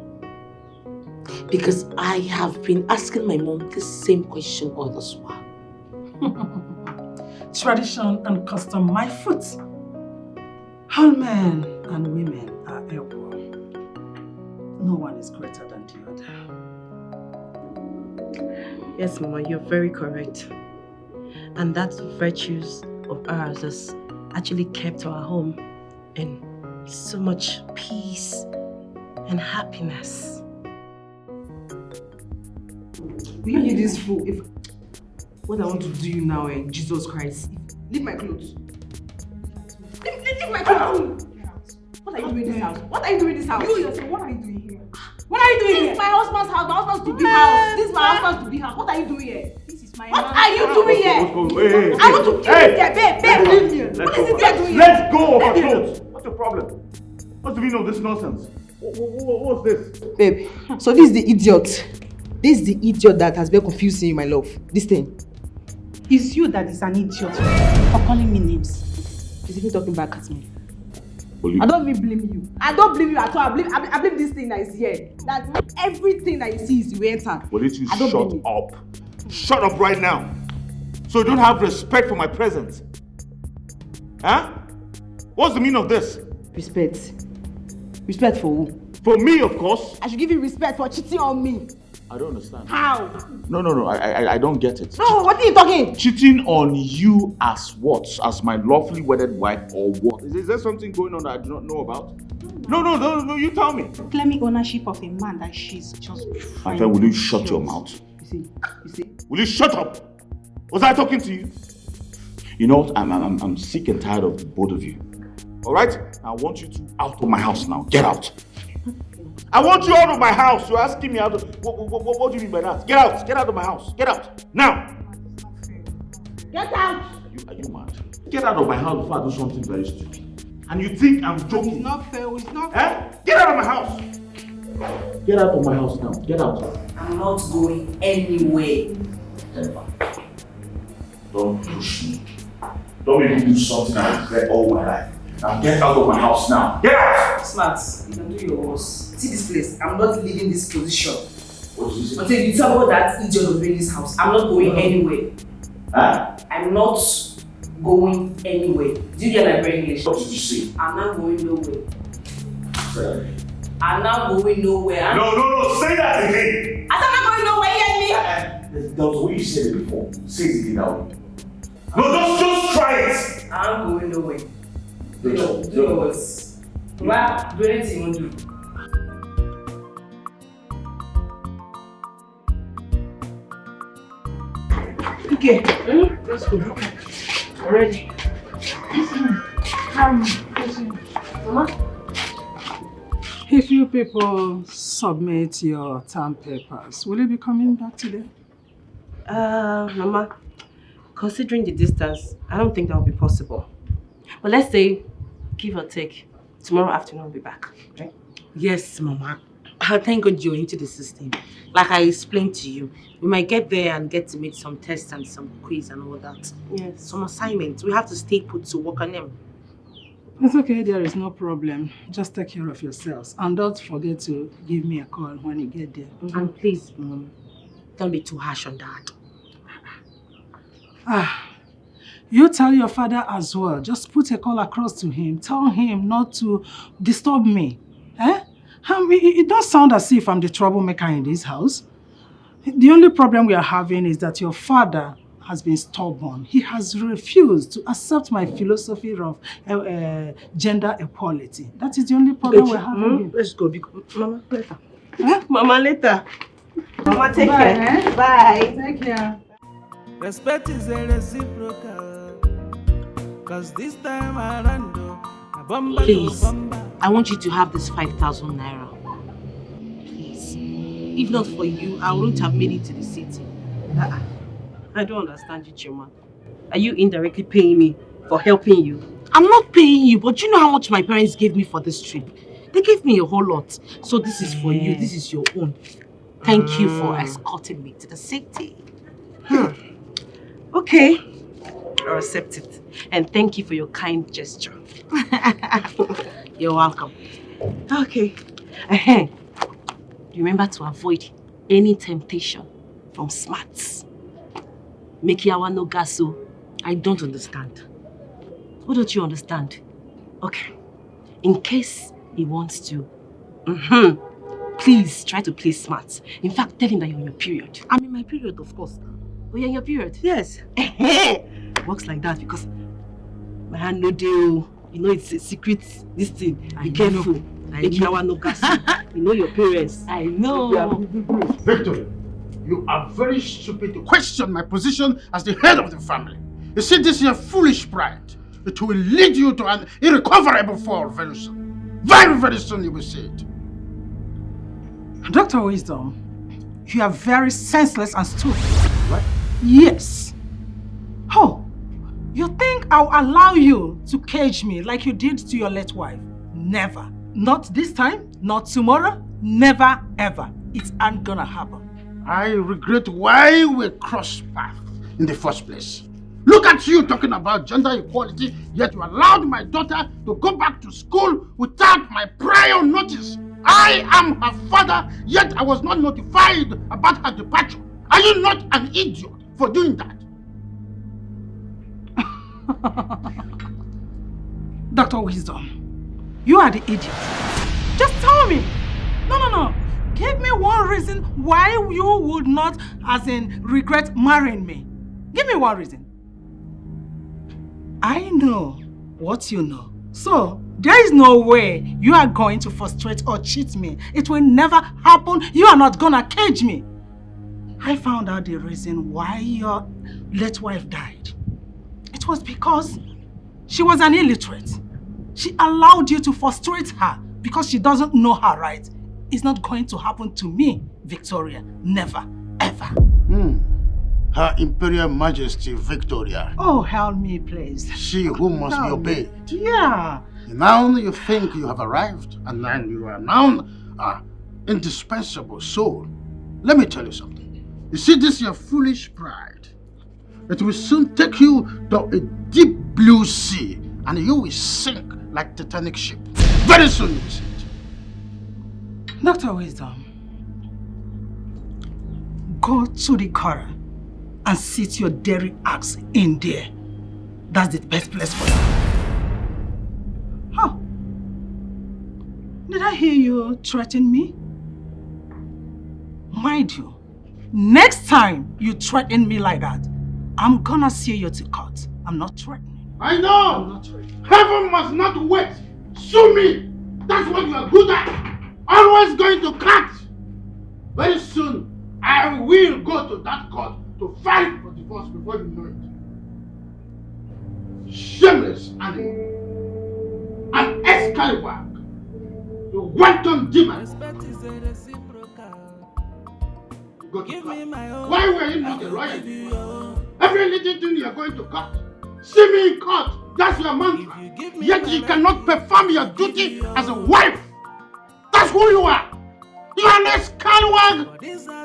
Because I have been asking my mom the same question all this while. Tradition and custom, my foot. All men and women are equal. No one is greater than the other. Yes, Mama, you're very correct. And that virtues of ours has actually kept our home in so much peace and happiness. Will you this fool? If what I want to do you now, Jesus Christ, leave my clothes. Leave my clothes. What are you doing in this house? What are you doing in this house? You yourself, what are you doing here? What are you doing This here? is my husband's house. My husband's to be house. This is my husband's to be house. What are you doing here? This is my What are you doing here? Hey, I want to kill this guy. Babe, leave me. What is this guy doing here? Let go of her clothes. What's the problem? What's the meaning of this nonsense? What's this? Babe, so this is the idiot. This is the idiot that has been confusing you, my love. This thing. It's you that is an idiot for calling me names. He's even talking back at me. I don't even blame you. I don't blame you at all. I blame this thing that is here. That everything that you see is you enter. Will you I don't shut blame you. up? Shut up right now. So you don't have respect for my presence. Huh? What's the meaning of this? Respect. Respect for who? For me, of course. I should give you respect for cheating on me. I don't understand. How? No, I don't get it. No, what are you talking? Cheating on you as what? As my lawfully wedded wife or what? Is there something going on that I do not know about? No, you tell me. Claiming ownership of a man that she's just My friend, will you shut your mouth? You see. Will you shut up? Was I talking to you? You know what? I'm sick and tired of the both of you. All right? I want you two out of my house now. Get out. I want you out of my house. You're asking me out of... What do you mean by that? Get out. Get out of my house. Get out. Now. Get out. Are you mad? Get out of my house before I do something very stupid. And you think I'm joking? It's not fair. It's not fair. Get out of my house. Get out of my house now. Get out. I'm not going anywhere. Don't push me. Don't make me do something I regret all my life. Now get out of my house now. Get out! Smart, you can do your worst. See this place, I'm not leaving this position. What did you say? Until you tell me what that idiot was doing in this house, I'm not going anywhere. Huh? I'm not going anywhere. Do you get my brain English? What did you say? I'm not going nowhere. Sorry. I'm not going nowhere. No, say that again! I said I'm not going nowhere, you hear me? That was the way you said it before. Say it again now. No, just try it! I'm going nowhere. Do No. yours. Well, do anything you want to do. Okay. Let's go. Ready? Mama? If you people submit your term papers, will you be coming back today? Mama, considering the distance, I don't think that will be possible. But let's say, give or take, tomorrow afternoon I'll be back, right? Yes, Mama. Thank God you're into the system. Like I explained to you, we might get there and get to make some tests and some quiz and all that. Yes. Some assignments. We have to stay put to work on them. It's okay, there is no problem. Just take care of yourselves. And don't forget to give me a call when you get there. And please, Mom, don't be too harsh on that. You tell your father as well. Just put a call across to him. Tell him not to disturb me. It does sound as if I'm the troublemaker in this house. The only problem we are having is that your father has been stubborn. He has refused to accept my philosophy of gender equality. That is the only problem we're having. Let's go. Mama, later. Mama, later. Mama, take Bye, care. Bye. Take care. Respect is a reciprocal. Cause this time around, a bomba Please, to bomba. I want you to have this 5,000 naira. Please. If not for you, I wouldn't have made it to the city. I don't understand you, Chima. Are you indirectly paying me for helping you? I'm not paying you, but you know how much my parents gave me for this trip? They gave me a whole lot. So this is for you. This is your own. Thank you for escorting me to the city. Okay. I'll accept it. And thank you for your kind gesture. You're welcome. Okay. Remember to avoid any temptation from smarts. Mekiawa no gaso. I don't understand. What don't you understand? Okay. In case he wants to, please try to play smart. In fact, tell him that you're in your period. I'm in my period, of course. Oh, you're in your period? Yes. Works like that because my hand no deal. You know it's a secret, this thing. Be careful. Mekiawa no gaso. You know your parents. I know. Victor, you are very stupid to question my position as the head of the family. You see, this is your foolish pride. It will lead you to an irrecoverable fall very soon. Very, very soon you will see it. Dr. Wisdom, you are very senseless and stupid. What? Yes. Oh, you think I'll allow you to cage me like you did to your late wife? Never. Not this time, not tomorrow, never ever. It ain't gonna happen. I regret why we crossed paths in the first place. Look at you talking about gender equality, yet you allowed my daughter to go back to school without my prior notice. I am her father, yet I was not notified about her departure. Are you not an idiot for doing that? Dr. Wisdom, you are the idiot. Just tell me. No. Give me one reason why you would not, as in, regret marrying me. Give me one reason. I know what you know. So, there is no way you are going to frustrate or cheat me. It will never happen. You are not gonna cage me. I found out the reason why your late wife died. It was because she was an illiterate. She allowed you to frustrate her because she doesn't know her rights. It's not going to happen to me, Victoria. Never, ever. Her Imperial Majesty Victoria. Oh, help me, please. She who must be obeyed. Yeah. Now you think you have arrived, and then you are now indispensable soul. Let me tell you something. You see this your foolish pride. It will soon take you to a deep blue sea, and you will sink like Titanic ship. Very soon you will see it. Dr. Wisdom, go to the car and sit your dairy axe in there. That's the best place for you. Huh? Did I hear you threaten me? Mind you, next time you threaten me like that, I'm gonna see you to court. I'm not threatening. I know! Heaven must not wait. Sue me! That's what you are good at. Always going to court. Very soon, I will go to that court to fight for divorce before you know it. Shameless animal. An Excalibur. You wanton demon. Respect is a reciprocal. Go to Give court. me my own. Why were you not a lawyer? Give you your own. Every little thing you are going to court. See me in court. That's your mantra. Yet you cannot perform your duty as a wife. That's who you are. You are an Excalibur,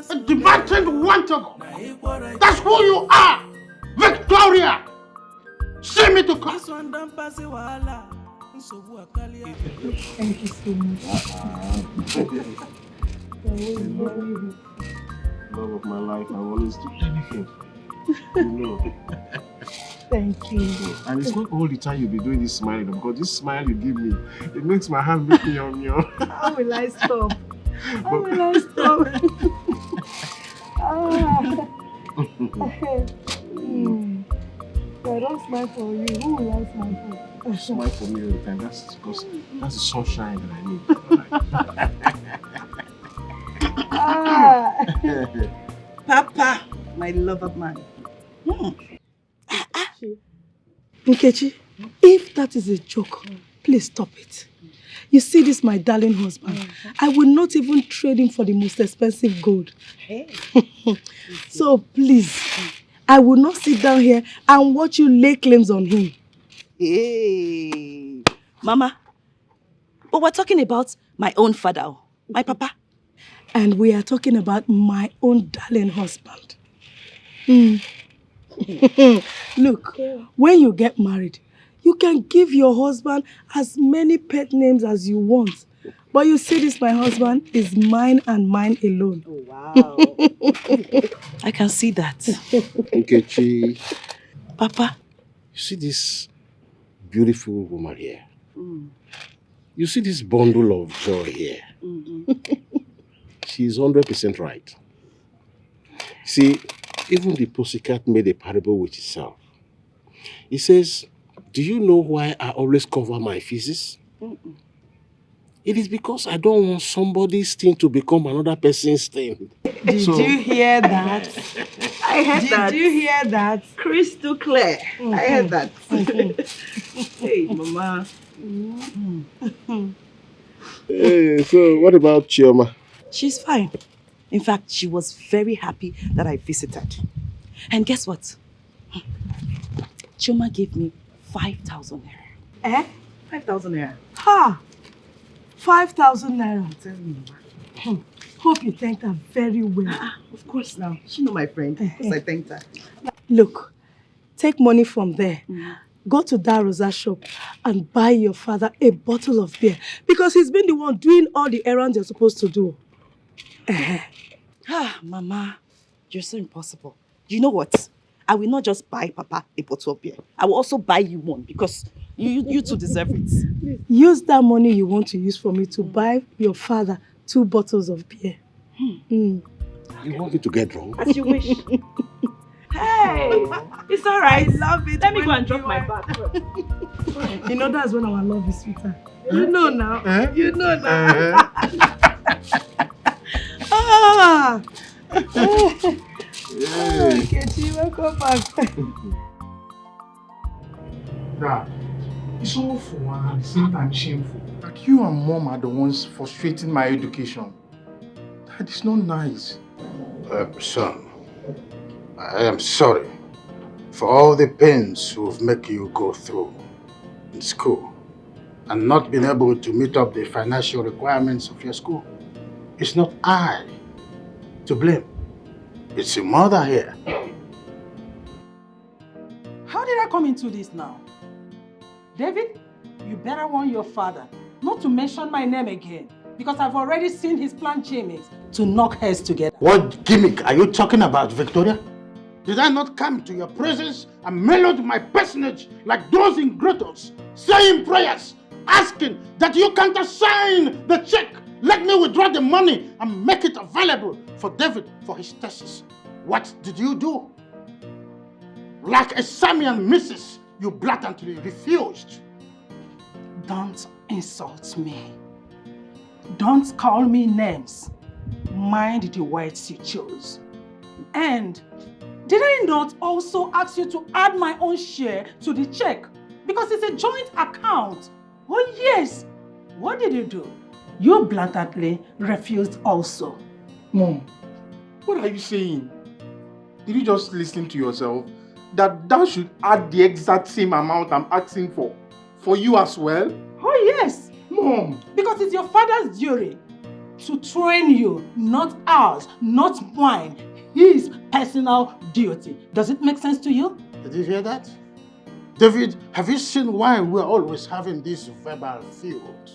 a demented wanton. That's who you are, Victoria. See me to court. This one don't pass it, wahala. Thank you so much. Love of my life, I always do anything for you. You know. Thank you. And it's not all the time you'll be doing this smiling, because this smile you give me, it makes my hand make me on you. How will I stop? How will I stop? I don't smile for you. Who will I smile for? You smile for me all the time. That's because that's the sunshine that I need. Papa, my lover man. Nkechi, if that is a joke, please stop it. You see this, my darling husband. I will not even trade him for the most expensive gold. Hey. So please, I will not sit down here and watch you lay claims on him. Hey, Mama, but we're talking about my own father, my papa. And we are talking about my own darling husband. Look, when you get married, you can give your husband as many pet names as you want. But you see this, my husband is mine and mine alone. Oh, wow. I can see that. Nkechi. Papa. You see this beautiful woman here? You see this bundle of joy here? She's 100% right. See, even the pussycat made a parable with itself. It says, do you know why I always cover my feces? It is because I don't want somebody's thing to become another person's thing. Did you hear that? I heard that. Did you hear that? Crystal clear. I heard that. Hey, Mama. Hey, so what about Chioma? She's fine. In fact, she was very happy that I visited. And guess what? Chuma gave me 5,000 naira. Eh? 5,000 naira. Ha! 5,000 naira. Tell me, Mama. Hope you thanked her very well. Of course now. She know my friend. Of course I thanked her. Look, take money from there. Go to that Rosa shop and buy your father a bottle of beer because he's been the one doing all the errands you're supposed to do. Mama, you're so impossible. You know what? I will not just buy Papa a bottle of beer. I will also buy you one because you two deserve it. Use that money you want to use for me to buy your father 2 bottles of beer. You want me to get drunk? As you wish. Hey, it's all right. I love it. Let me go and drop my bag. You know that's when our love is sweeter. You know now. You know now. Kechi, welcome back. Dad, it's awful and at the same time shameful that you and Mom are the ones frustrating my education. That is not nice. Son, I am sorry for all the pains we've made you go through in school and not being able to meet up the financial requirements of your school. It's not I to blame. It's your mother here. How did I come into this now? David, you better warn your father not to mention my name again because I've already seen his plan gimmicks to knock heads together. What gimmick are you talking about, Victoria? Did I not come to your presence and mellowed my personage like those in grottos, saying prayers, asking that you can't assign the check? Let me withdraw the money and make it available for David for his thesis. What did you do? Like a Samian missus, you blatantly refused. Don't insult me. Don't call me names. Mind the words you chose. And did I not also ask you to add my own share to the check? Because it's a joint account. Oh yes. What did you do? You blatantly refused also. Mom, what are you saying? Did you just listen to yourself? That Dad should add the exact same amount I'm asking for you as well? Oh yes. Mom. Because it's your father's duty to train you, not ours, not mine. His personal duty. Does it make sense to you? Did you hear that? David, have you seen why we're always having this verbal feud?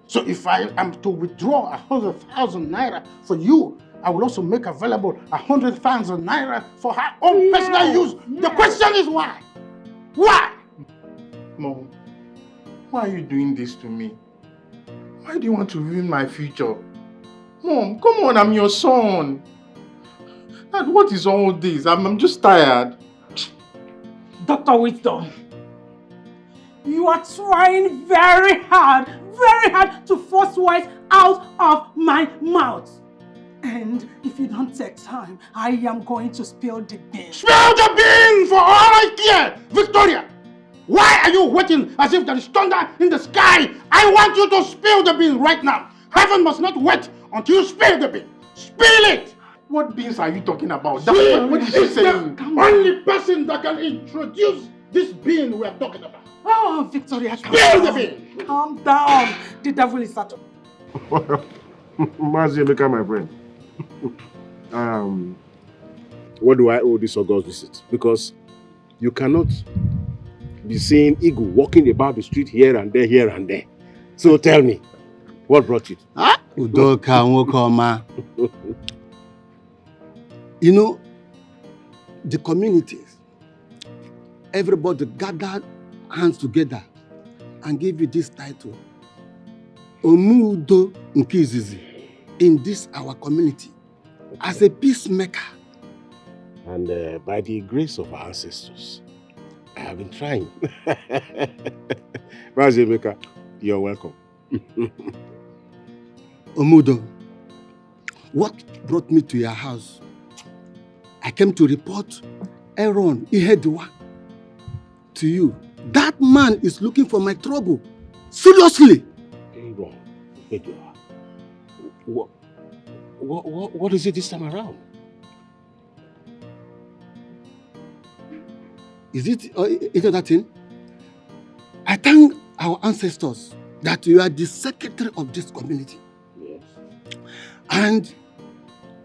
So if I am to withdraw 100,000 naira for you, I will also make available 100,000 naira for her own personal use. The question is why? Why? Mom, why are you doing this to me? Why do you want to ruin my future? Mom, come on, I'm your son. Dad, what is all this? I'm just tired. Dr. Wisdom, you are trying very hard to force words out of my mouth. And if you don't take time, I am going to spill the bean. Spill the bean for all I care! Victoria, why are you waiting as if there is thunder in the sky? I want you to spill the bean right now. Heaven must not wait until you spill the bean. Spill it! What beans are you talking about? What is she saying? The only person that can introduce this bean we are talking about. Oh, Victoria, spill the bean! Calm down. The devil is at Maziemeka, my friend. What do I owe this August visit? Because you cannot be seeing Eagle walking about the street here and there. So tell me, what brought you? Udoka Nwokoma. You know, the communities, everybody gathered hands together and gave you this title, Omudo Nkizizi, in this our community, as a peacemaker. And by the grace of our ancestors, I have been trying. Maziemeka, you're welcome. Omudo, what brought me to your house? I came to report Aaron Ihedwa to you. That man is looking for my trouble. Seriously. Aaron Ihedwa. What is it this time around? Is it that thing? I thank our ancestors that you are the secretary of this community. Yes. And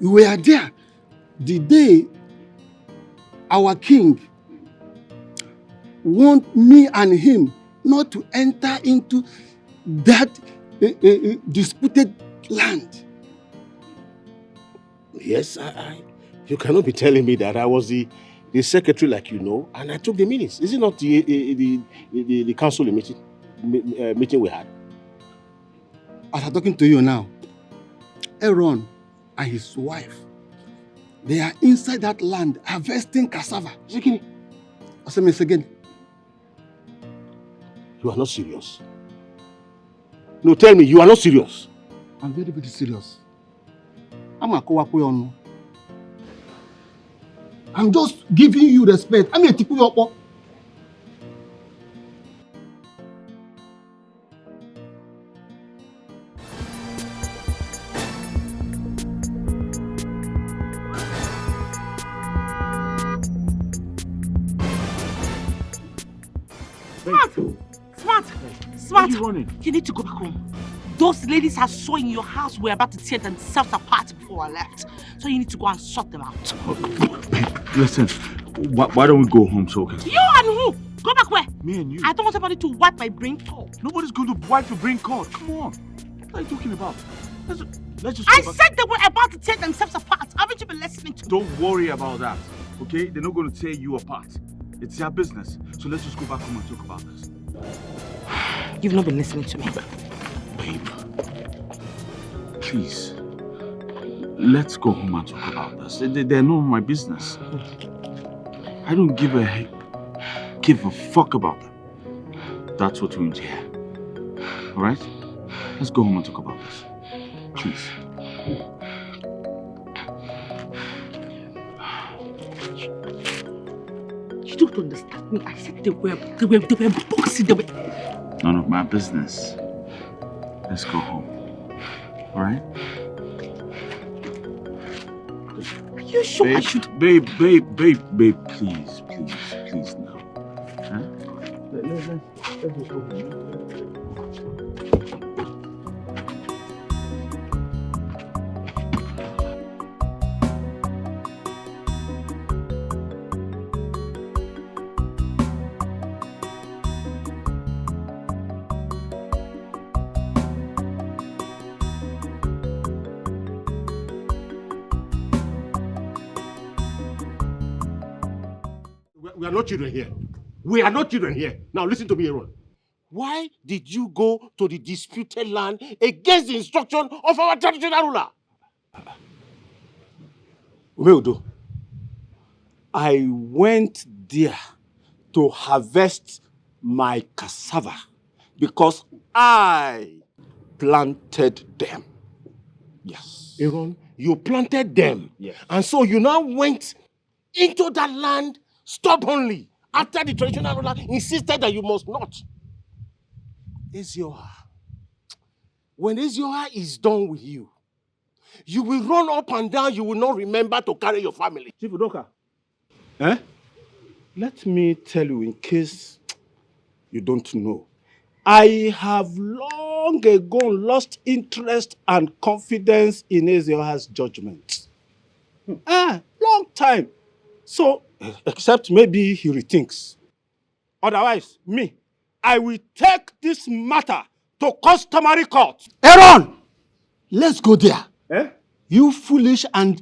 you were there the day our king want me and him not to enter into that disputed land. Yes, you cannot be telling me that I was the secretary, like you know, and I took the minutes. Is it not the council meeting we had? As I'm talking to you now, Aaron and his wife, they are inside that land harvesting cassava. Zikini. I say, Miss again. You are not serious. No, tell me, you are not serious. I'm very, very serious. I'm just giving you respect. I'm a tipu yopo. Smart. You need to go back home. Those ladies I saw in your house were about to tear themselves apart before I left. So you need to go and sort them out. Listen, why don't we go home so okay? You and who? Go back where? Me and you. I don't want somebody to wipe my brain cold. Nobody's going to wipe your brain cold. Come on. What are you talking about? Let's just I go back. said they were about to tear themselves apart. Haven't you been listening to me? Don't worry about that, okay? They're not going to tear you apart. It's their business. So let's just go back home and talk about this. You've not been listening to me. Babe, please, let's go home and talk about this. They're not my business. I don't give a fuck about them. That's what we need to hear. All right? Let's go home and talk about this. Please. You don't understand me. I said they were boxing. They were... None of my business. Let's go home. All right? Are you sure babe, I should? Babe, please now. Huh? Let's just go home. We are not children here. We are not children here. Now listen to me, Aaron. Why did you go to the disputed land against the instruction of our traditional ruler? Umeodo, I went there to harvest my cassava because I planted them. Yes. Aaron, you planted them. Yes. And so you now went into that land stubbornly after the traditional ruler insisted that you must not. Ezioha, when Ezioha is done with you, you will run up and down, you will not remember to carry your family. Chief Udoka, let me tell you in case you don't know. I have long ago lost interest and confidence in Ezioha's judgment. Long time. So, except maybe he rethinks. Otherwise, I will take this matter to customary court. Aaron, let's go there. You foolish and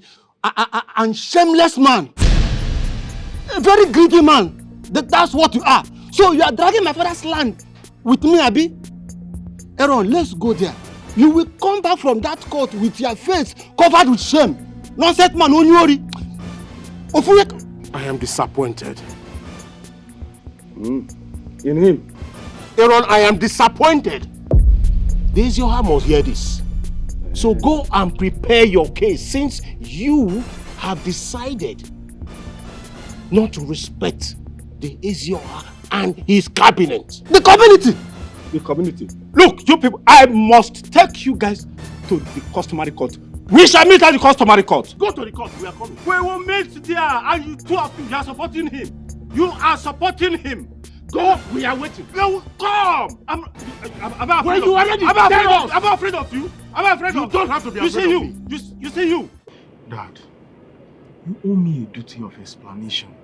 shameless man. A very greedy man. That's what you are. So you are dragging my father's land with me, Abi? Aaron, let's go there. You will come back from that court with your face covered with shame. Nonsense man, don't worry. I am disappointed. In him. Aaron, I am disappointed. Ezioha must hear this. So go and prepare your case since you have decided not to respect the Ezioha and his cabinet. The community! The community. Look, you people, I must take you guys to the customary court We shall meet at the customary court. Go to the court, we are coming. We will meet there, and you two of you are supporting him. You are supporting him. Go, we are waiting. No, come! I'm afraid Well, of you you. already I'm tell afraid us. of, I'm afraid of you. I'm afraid You of don't have to be you. afraid See of you. me. You see you. Dad, you owe me a duty of explanation.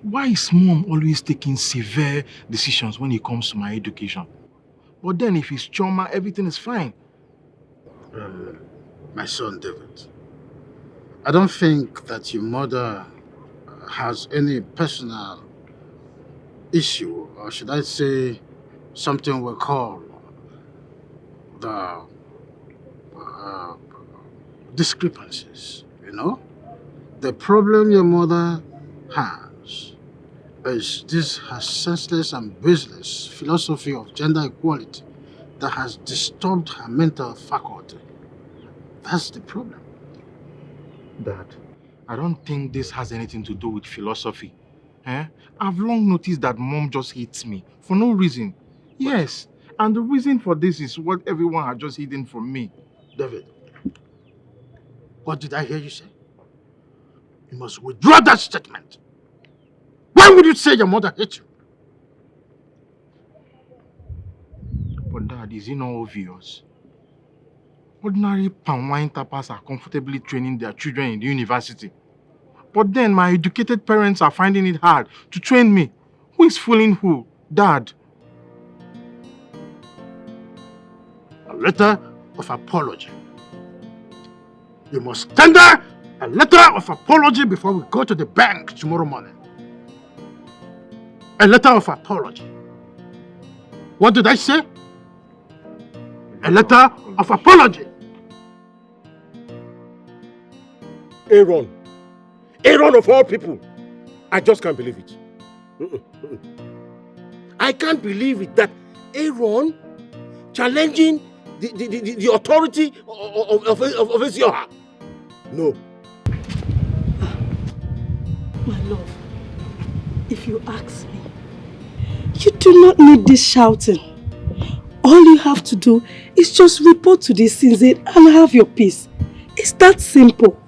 Why is Mom always taking severe decisions when it comes to my education? But then if it's trauma, everything is fine. My son David, I don't think that your mother has any personal issue, or should I say something we call the discrepancies, you know? The problem your mother has is this her senseless and baseless philosophy of gender equality that has disturbed her mental faculty. That's the problem. Dad, I don't think this has anything to do with philosophy. I've long noticed that Mom just hates me for no reason. Yes, and the reason for this is what everyone had just hidden from me. David, what did I hear you say? You must withdraw that statement. Why would you say your mother hates you? But Dad, is it not obvious? Ordinary palm wine tappers are comfortably training their children in the university. But then my educated parents are finding it hard to train me. Who is fooling who? Dad. A letter of apology. You must tender a letter of apology before we go to the bank tomorrow morning. A letter of apology. What did I say? A letter of apology. Aaron. Aaron of all people. I just can't believe it. I can't believe it that Aaron challenging the authority of Ezioha. No. My love, if you ask me, you do not need this shouting. All you have to do is just report to the scenes and have your peace. It's that simple.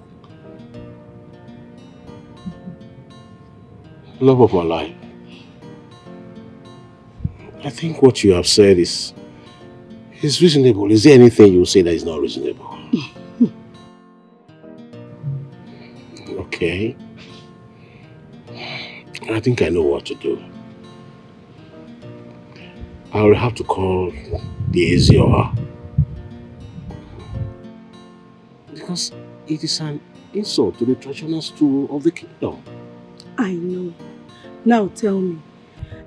Love of my life. I think what you have said is reasonable. Is there anything you say that is not reasonable? Okay. I think I know what to do. I will have to call the Ezioha. Because it is an insult to the traditional stool of the kingdom. I know. Now tell me,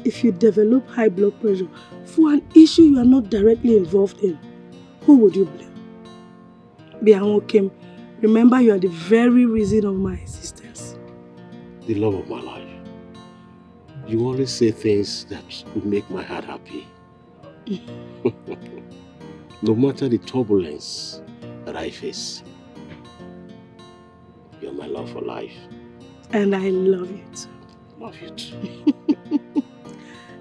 if you develop high blood pressure for an issue you are not directly involved in, who would you blame? Bianwokem, remember you are the very reason of my existence. The love of my life. You always say things that would make my heart happy. No matter the turbulence that I face, you're my love for life. And I love you too. Love you too.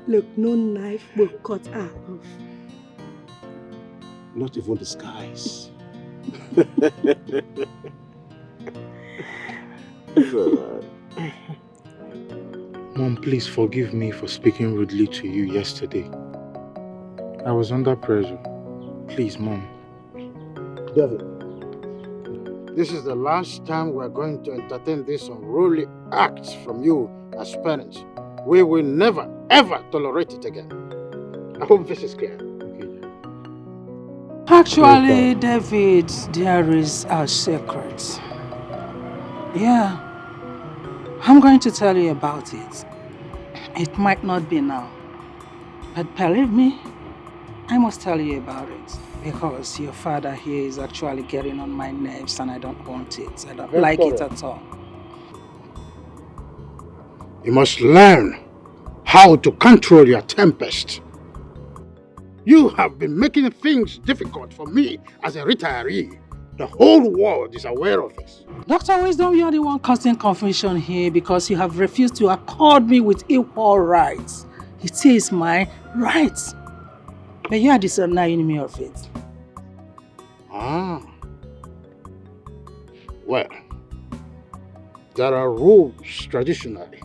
Look, no knife will cut our love. Not even the skies. Mom, please forgive me for speaking rudely to you yesterday. I was under pressure. Please, Mom. David, this is the last time we're going to entertain these unruly acts from you as parents. We will never, ever tolerate it again. I hope this is clear. Actually, David, there is a secret. Yeah. I'm going to tell you about it. It might not be now. But believe me, I must tell you about it. Because your father here is actually getting on my nerves and I don't want it. I don't like it at all. You must learn how to control your tempest. You have been making things difficult for me as a retiree. The whole world is aware of this. Dr. Wisdom, you are the one causing confusion here because you have refused to accord me with equal rights. It is my rights. But you are denying me of it. Ah, Well, there are rules traditionally.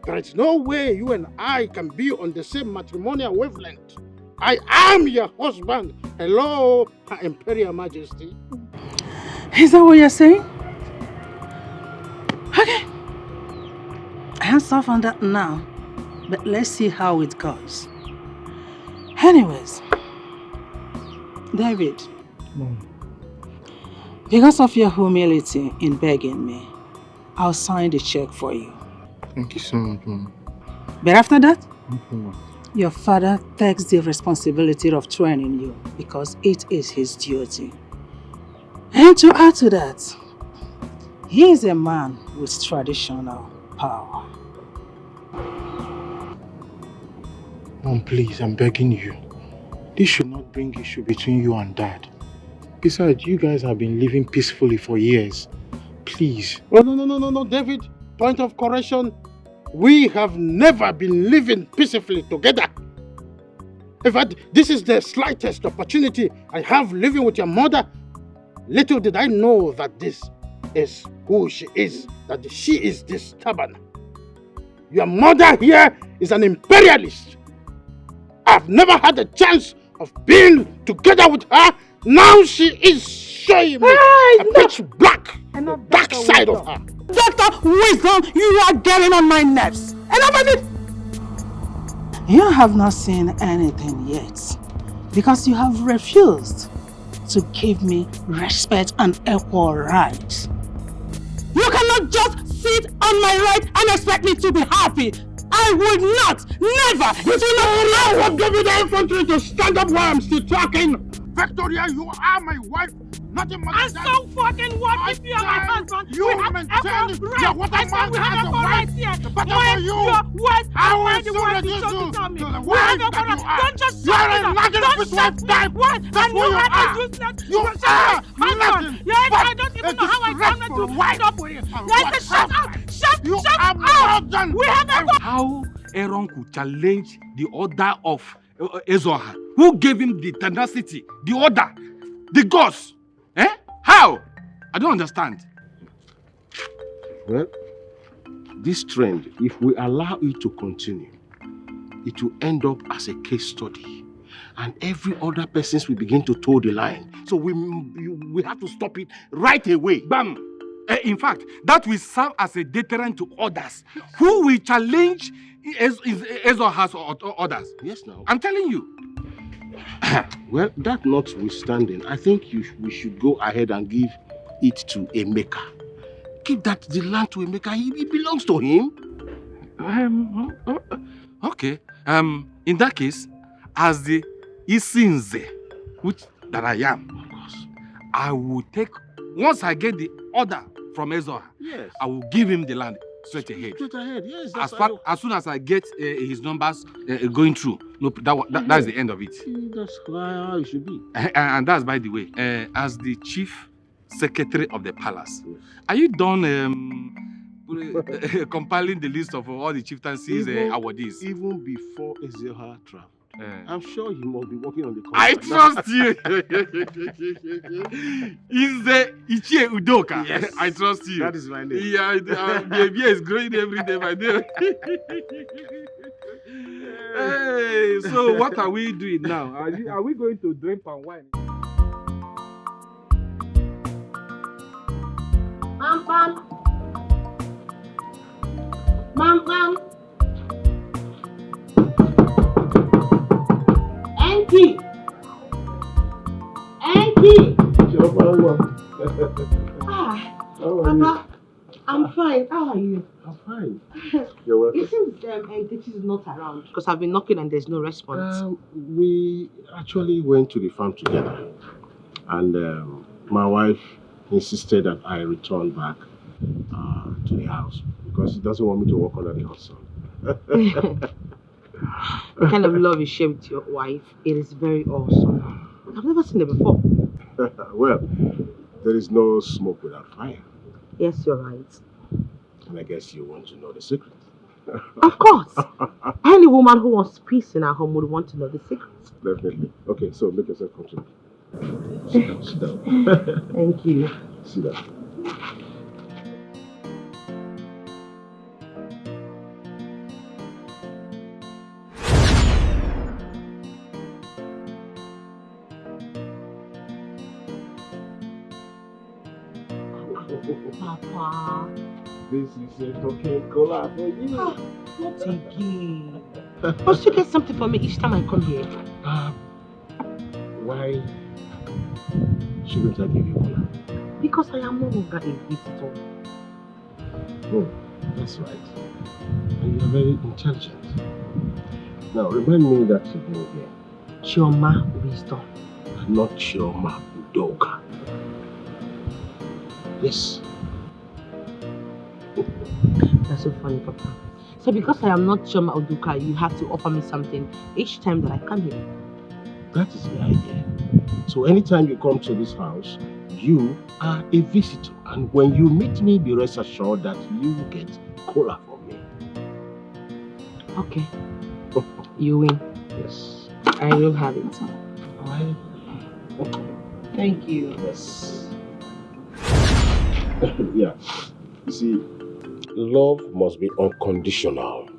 There is no way you and I can be on the same matrimonial wavelength. I am your husband. Hello, Her Imperial Majesty. Is that what you're saying? Okay. Hands off on that now. But let's see how it goes. Anyways, David. Mom. Because of your humility in begging me, I'll sign the check for you. Thank you so much, Mom. But after that, Okay. your father takes the responsibility of training you because it is his duty. And to add to that, he is a man with traditional power. Mom, please, I'm begging you. This should not bring issue between you and Dad. Besides, you guys have been living peacefully for years. Please. Oh, no, David. Point of correction. We have never been living peacefully together. In fact, this is the slightest opportunity I have living with your mother. Little did I know that this is who she is, that she is this stubborn. Your mother here is an imperialist. I've never had a chance of being together with her. Now she is showing me a pitch black, the dark side of her. Dr. Wisdom, you are getting on my nerves. Enough of it! You have not seen anything yet because you have refused to give me respect and equal rights. You cannot just sit on my right and expect me to be happy. I would not, never, You do not allow what David infantry to stand up while I'm still talking. Victoria, you are my wife. Nothing more than that. so fucking what if you are my husband? You we have maintain equal your rights. what a I said man we has have a equal wife. rights here. The better Why for you. your words I are will why the soon words reduce you chose you to tell me. to the We wife have equal that you rights. are. Don't just You are shut a me up. nothing Don't with shut one me. type. What? That's And who you you are are. a useless. You shut are up. Husband. nothing Yes, but I don't even a know how I found to disrespectful stand up with you. Yes, shut up. Shut are up. more than We have equal. How Aaron could challenge the order of Ezoha? Who gave him the tenacity, the order, the gods? How? I don't understand. Well, this trend, if we allow it to continue, it will end up as a case study. And every other person will begin to toe the line. So we have to stop it right away. Bam! In fact, that will serve as a deterrent to others who will challenge Ezoha's orders. Yes, now. I'm telling you. Well, that notwithstanding, I think we should go ahead and give it to Emeka. Give the land to Emeka. It belongs to him. Okay. In that case, as the Isinze, which that I am, of course, I will take, once I get the order from Ezoha, yes, I will give him the land straight ahead. Straight ahead, yes. As soon as I get his numbers going through, no, that's the end of it. That's how it should be. And that's, by the way, as the chief secretary of the palace, are you done compiling the list of all the chieftaincies awardees? Even before Ezoha traveled, I'm sure he must be working on the I contract. trust you. Is the Ichie Udoka? Yes. I trust you. That is my name. Yeah, the beer is growing every day, my dear. Hey, so what are we doing now? Are we going to drink palm wine? Pam. Pam. Enki. Papa, I'm fine. How are you? I'm fine. You're welcome. It seems Nkechi is not around because I've been knocking and there's no response. We actually went to the farm together, and my wife insisted that I return back to the house because she doesn't want me to work under the hot sun. The kind of love you share with your wife, it is very awesome. I've never seen it before. Well, there is no smoke without fire. Yes, you're right. And I guess you want to know the secret. Of course. Any woman who wants peace in her home would want to know the secret. Definitely. Okay, so make yourself comfortable. Sit down. Thank you. Sit down. Papa. This is a talking cola for you. Not again. Must you get something for me each time I come here? Why shouldn't I give you cola? Because I am no longer a visitor. Oh, that's right. And you're very intelligent. Now, remind me that you've been here. Chioma Wisdom. Not Chioma Udoka. Yes. That's so funny, Papa. So because I am not Chioma Udoka, you have to offer me something each time that I come here. That is the idea. So anytime you come to this house, you are a visitor. And when you meet me, be rest assured that you will get cola from me. Okay. You win. Yes. I will have it. Alright. Thank you. Yes. Yeah. You see, love must be unconditional.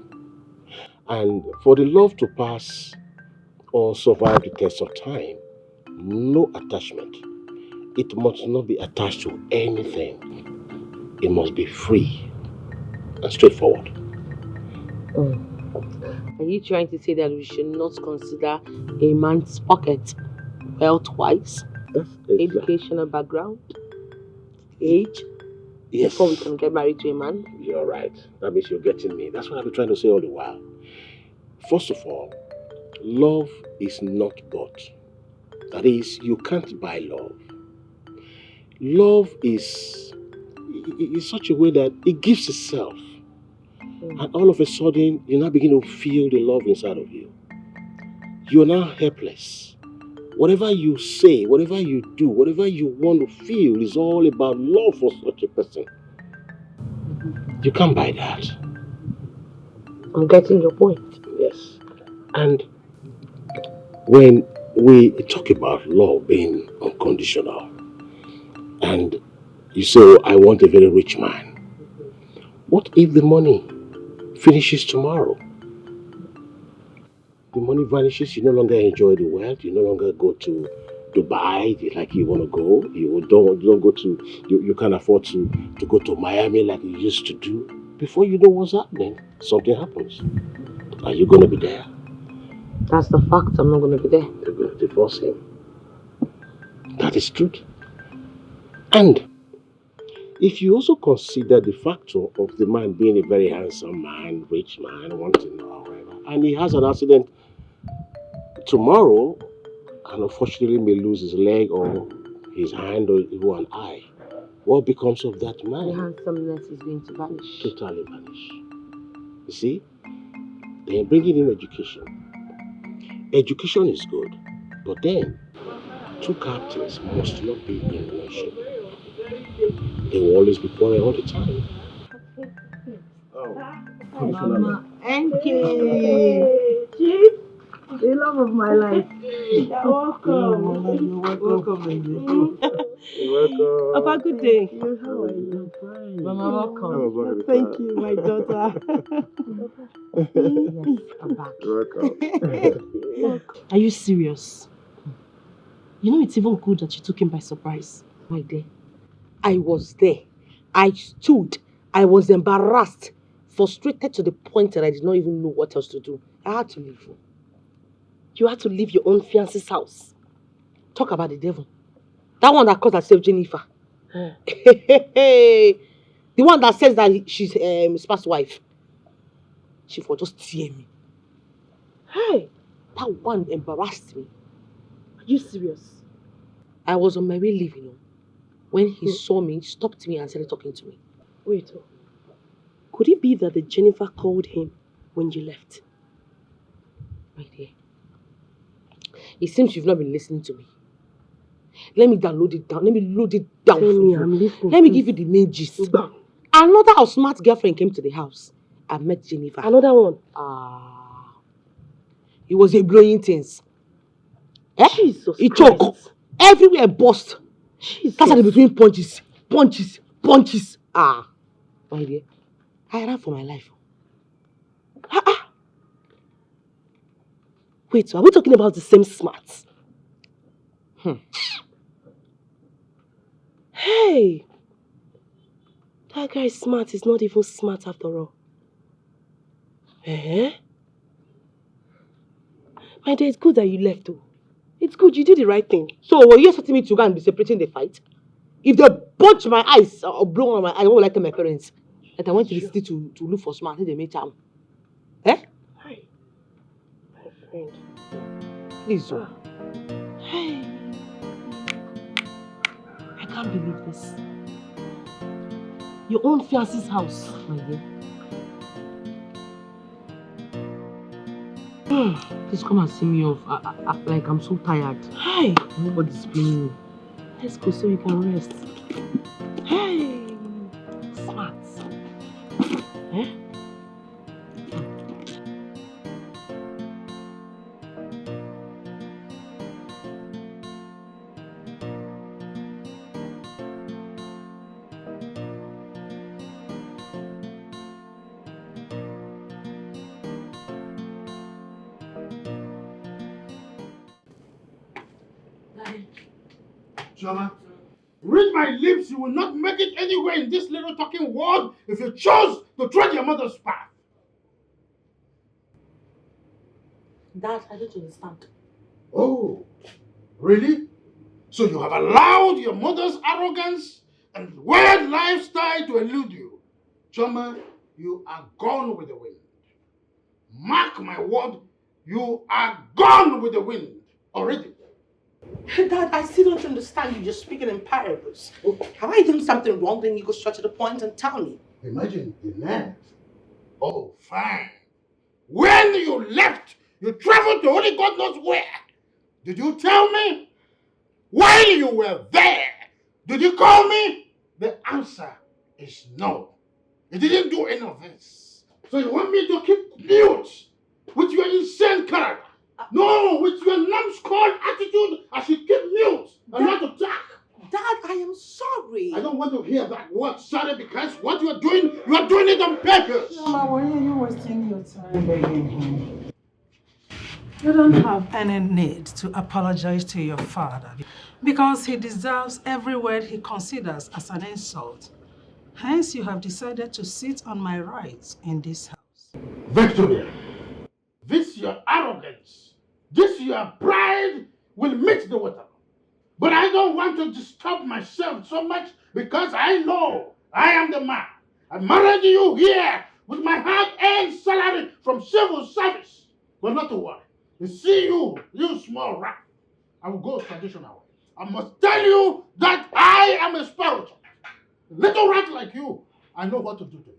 And for the love to pass or survive the test of time, no attachment. It must not be attached to anything. It must be free and straightforward. Are you trying to say that we should not consider a man's pocket, wealth-wise, educational background, age, Yes. before we can get married to a man? You're right. That means you're getting me. That's what I've been trying to say all the while. First of all, love is not bought. That is, you can't buy love. Love is such a way that it gives itself. And all of a sudden, you now begin to feel the love inside of you. You're now helpless. Whatever you say, whatever you do, whatever you want to feel is all about love for such a person. You can't buy that. I'm getting your point. Yes. And when we talk about love being unconditional, and you say, oh, I want a very rich man. What if the money finishes tomorrow? The money vanishes, you no longer enjoy the wealth, you no longer go to Dubai like you want to go, you don't go to, you can't afford to go to Miami like you used to do. Before you know what's happening, something happens. Are you going to be there? That's the fact, I'm not going to be there. You're going to divorce him. That is truth. And if you also consider the factor of the man being a very handsome man, rich man, wanting whatever, and he has an accident tomorrow, and unfortunately may lose his leg or his hand or even an eye, what becomes of that man? The handsomeness is going to vanish. Totally vanish. You see? Then bringing in education. Education is good, but then two captains must not be in one ship. They will always be quarreling all the time. Mama, NK, Chief, the love of my life. You're welcome. You're welcome. Papa, good day. How are you? Mama, welcome. Thank you, my daughter. Yes, I'm back. Welcome. Are you serious? You know it's even good that you took him by surprise. My dear, I was there. I stood. I was embarrassed, frustrated to the point that I did not even know what else to do. I had to leave. You had to leave your own fiance's house. Talk about the devil. That one that calls herself Jennifer. The one that says that she's Spa's wife. She will just tear me. Hey, that one embarrassed me. Are you serious? I was on my way leaving. When he saw me, he stopped me and started talking to me. Wait, could it be that the Jennifer called him when you left? My dear, it seems you've not been listening to me. Let me download it down. Let me load it down for you. I'm listening. Let me give you the main gist. Another smart girlfriend came to the house. I met Jennifer. Another one? It was a blowing things. Jesus It Christ. choke. Everywhere bust. Started between punches. My dear, I ran for my life. Wait, are we talking about the same smarts? Hey, That guy is smart. He's not even smart after all. Eh? My dear, it's good that you left though. It's good, you did the right thing. So were you expecting me to go and be separating the fight? If they punch my eyes or blow on my eyes, I won't like tell my parents that I went to the city to look for smart. They made charm. Eh? Hi. My friend. Please, oh. Hey. I can't believe this. Your own fiance's house, my dear. Please come and see me off. Like I'm so tired. Hi. Nobody's paying me. Let's go so you can rest. Hey. Smart. Eh? Chioma, read my lips, you will not make it anywhere in this little talking world if you chose to tread your mother's path. Dad, I don't understand. Oh, really? So you have allowed your mother's arrogance and weird lifestyle to elude you. Chioma, you are gone with the wind. Mark my word, you are gone with the wind already. Dad, I still don't understand you. You're speaking in parables. Have I done something wrong? Then you go straight to the point and tell me. Imagine the nerve. Oh, fine. When you left, you traveled to only God knows where. Did you tell me? While you were there, did you call me? The answer is no. You didn't do any of this. So you want me to keep mute with your insane character? No, with your numbskull attitude, I should keep mute and not attack. Dad, I am sorry. I don't want to hear that word sorry because what you are doing it on purpose. Mama, why are you wasting your time begging him? You don't have any need to apologize to your father because he deserves every word he considers as an insult. Hence, you have decided to sit on my rights in this house. Victoria, this your arrogance, this your pride will mix the water. But I don't want to disturb myself so much because I know I am the man. I married you here with my hard-earned salary from civil service. But not to worry. You see you small rat. I will go traditional way. I must tell you that I am a spiritual. Little rat like you, I know what to do to you.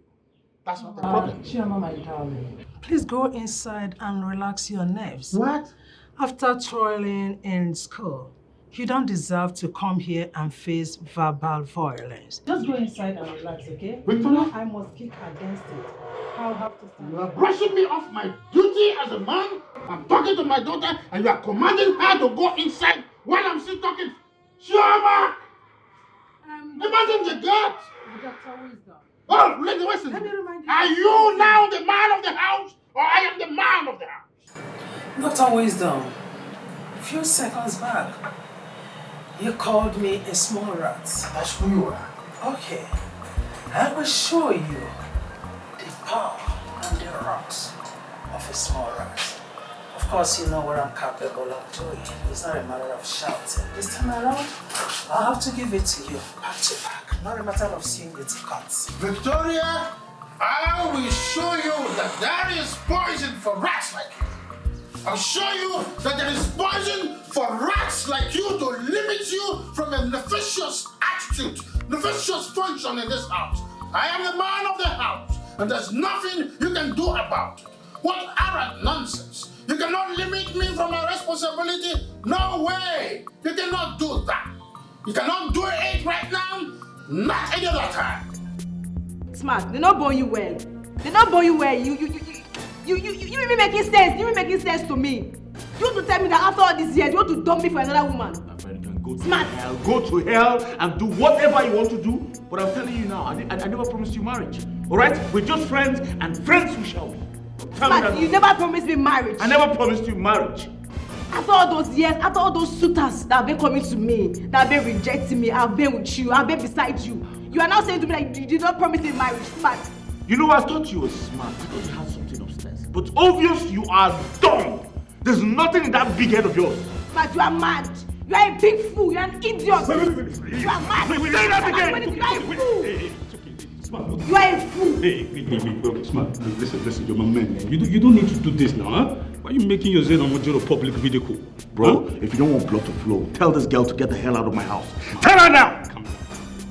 That's not the problem. Chioma, my darling, please go inside and relax your nerves. What? After toiling in school, you don't deserve to come here and face verbal violence. Just go inside and relax, okay? Victoria? I must kick against it. I'll have to stand. You are brushing me off my duty as a man. I'm talking to my daughter and you are commanding her to go inside while I'm still talking. Chioma! Imagine the God! Dr. Wisdom. Oh, listen. Let me remind you. Are you now the man of the house or I am the man of the house? Dr. Wisdom, a few seconds back, you called me a small rat. That's who you are. Okay, I will show you the power and the rocks of a small rat. Of course, you know what I'm capable of doing. It's not a matter of shouting. This time around, I'll have to give it to you back to back. Not a matter of seeing it cut. Victoria, I will show you that there is poison for rats like you. I'll show you that there is poison for rats like you to limit you from a nefarious attitude, nefarious function in this house. I am the man of the house, and there's nothing you can do about it. What arrant nonsense! You cannot limit me from my responsibility. No way! You cannot do that. You cannot do it right now, not any other time. Smart, they not born you well. They not born you well. You even making sense. You even making sense to me. You want to tell me that after all these years, you want to dump me for another woman? Smart. Go to hell and do whatever you want to do. But I'm telling you now, I never promised you marriage. All right? We're just friends, and friends we shall be. Smart, you never promised me marriage. I never promised you marriage. After all those years, after all those suitors that have been coming to me, that have been rejecting me, I've been with you, I've been beside you. You are now saying to me that you did not promise me marriage. Smart. You know, I thought you were smart. I thought you had something upstairs. But obvious you are dumb. There's nothing in that big head of yours. But you are mad. You are a big fool. You are an idiot. You are mad. Say that again. You are a fool. Smart. You are a fool. Hey, Smart. Listen, you're my man. You don't need to do this now, huh? Why are you making yourself a major of public ridicule? Bro, if you don't want blood to flow, tell this girl to get the hell out of my house. Tell her now! Come on.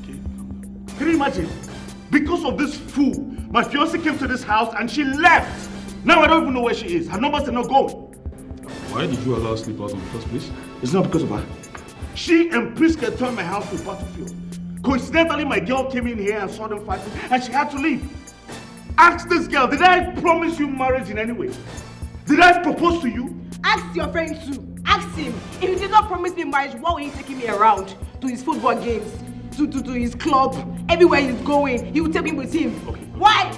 Okay, come on. Can you imagine? Because of this fool, my fiancée came to this house and she left. Now I don't even know where she is. Her numbers are not going. Why did you allow her to sleep out in the first place? It's not because of her. She and Priska turned my house to a battlefield. Coincidentally, my girl came in here and saw them fighting and she had to leave. Ask this girl, did I promise you marriage in any way? Did I propose to you? Ask your friend too. Ask him. If he did not promise me marriage, why were he taking me around to his football games, to his club, everywhere he's going? He would take me with him. Okay. Why?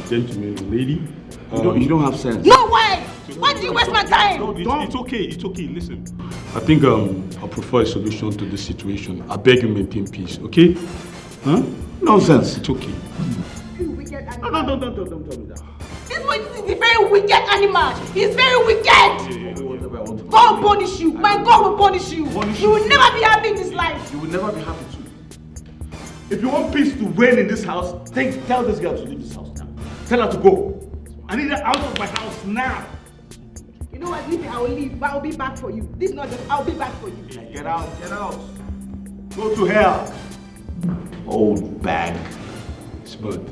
Gentleman, lady. You don't have sense. No, why? Why do you waste my time? It's okay. Listen, I think I prefer a solution to this situation. I beg you maintain peace, okay? Huh? Nonsense. It's okay. You wicked animal. No, don't tell me that. This boy is a very wicked animal. He's very wicked. God will punish you. My God will punish you. You will never be happy in this life. You will never be happy too. If you want peace to reign in this house, tell this girl to leave this house now. Tell her to go. I need her out of my house now. You know what? Leave me. I will leave, but I'll be back for you. This is not just. I'll be back for you. Get out. Go to hell. Old bag. Smart.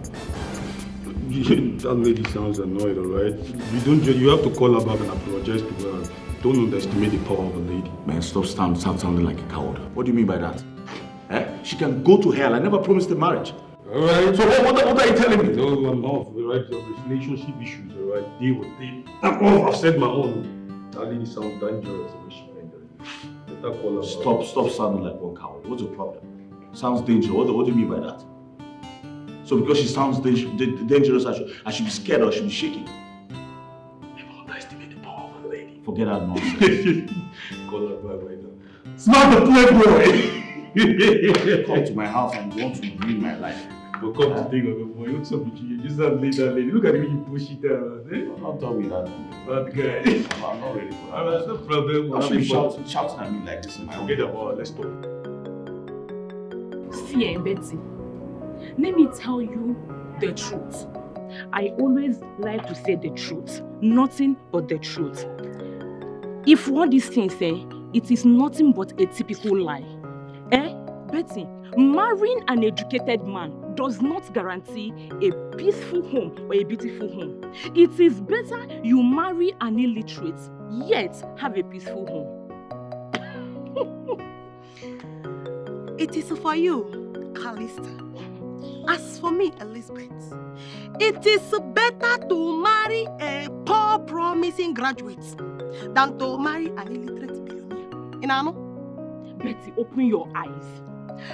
That lady sounds annoyed, alright? You have to call her back and apologize to her. Don't underestimate the power of a lady. Man, stop sounding like a coward. What do you mean by that? She can go to hell. I never promised her marriage. Alright. So what are you telling me? No, I'm off. Alright, your relationship issues, alright? Deal with it. I'm off. I've said my own. That lady sounds dangerous. Better call her. Stop sounding like one coward. What's your problem? Sounds dangerous. What do you mean by that? So because she sounds dangerous, I should be scared or I should be shaking. Never underestimate the power of a lady. Forget that nonsense. Call her back right now. It's not the playboy. Come to my house and you want to ruin my life. But come to think of it, boy, what's up with you? You just sound like that lady. Look at the way you push it down. Don't tell me that. Bad guy. I'm not ready for that. Alright, no problem. I should be shouting at me like this in my own. Forget about it. Let's talk. See, Betty, let me tell you the truth. I always like to say the truth, nothing but the truth. If what these things say, it is nothing but a typical lie. Betty, marrying an educated man does not guarantee a peaceful home or a beautiful home. It is better you marry an illiterate, yet have a peaceful home. It is for you, Callista. As for me, Elizabeth, it is better to marry a poor promising graduate than to marry an illiterate billionaire. You know? Betty, open your eyes.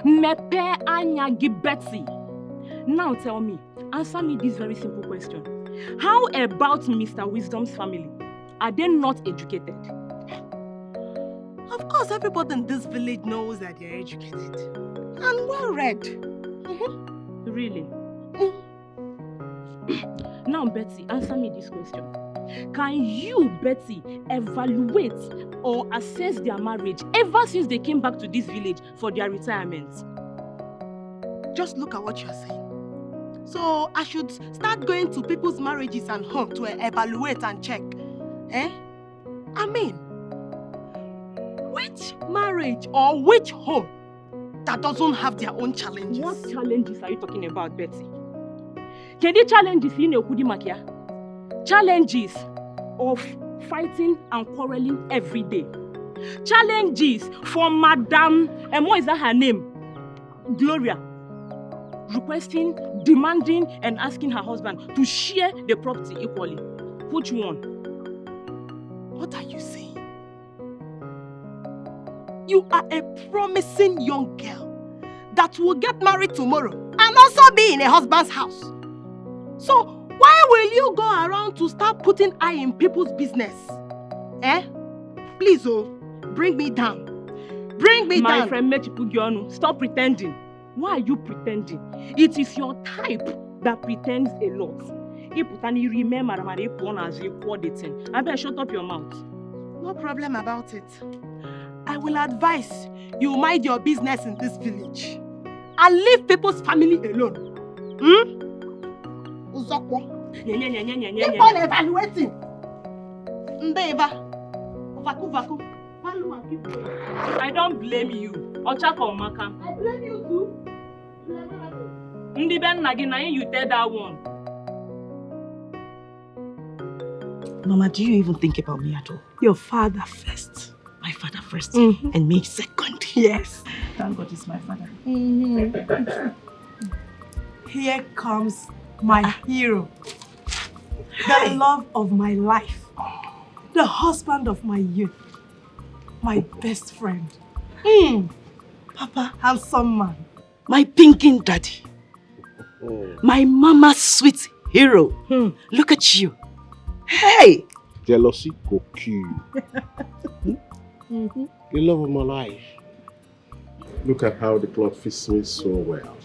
Mepe anyagi Betty. Now tell me, answer me this very simple question. How about Mr. Wisdom's family? Are they not educated? Of course, everybody in this village knows that they're educated and well-read. Really? Now, Betty, answer me this question. Can you, Betty, evaluate or assess their marriage ever since they came back to this village for their retirement? Just look at what you're saying. So I should start going to people's marriages and home to evaluate and check. I mean, which marriage or which home that doesn't have their own challenges? What challenges are you talking about, Betty? Can the challenges in Okudimakia? Challenges of fighting and quarreling every day. Challenges for Madame, and what is that her name? Gloria. Requesting, demanding, and asking her husband to share the property equally. Which one? What are you saying? You are a promising young girl that will get married tomorrow and also be in a husband's house. So, why will you go around to start putting eye in people's business? Please, bring me down. Bring me down. My friend Mechipugionu, stop pretending. Why are you pretending? It is your type that pretends a lot. If you remember, I better shut up your mouth. No problem about it. I will advise you mind your business in this village and leave people's family alone. Uzokwo. Keep on evaluating. Ndeva. Vaku. I don't blame you. Ochako Maka. I blame you too. Ndi ben nagina you tell that one. Mama, do you even think about me at all? Your father first. My father first. And me second. Yes. Thank God it's my father. Here comes my hero. The love of my life. The husband of my youth. My best friend. Papa, handsome man. My thinking daddy. My mama's sweet hero. Look at you. Hey! Jealousy go kill you. The love of my life. Look at how the cloth fits me so well.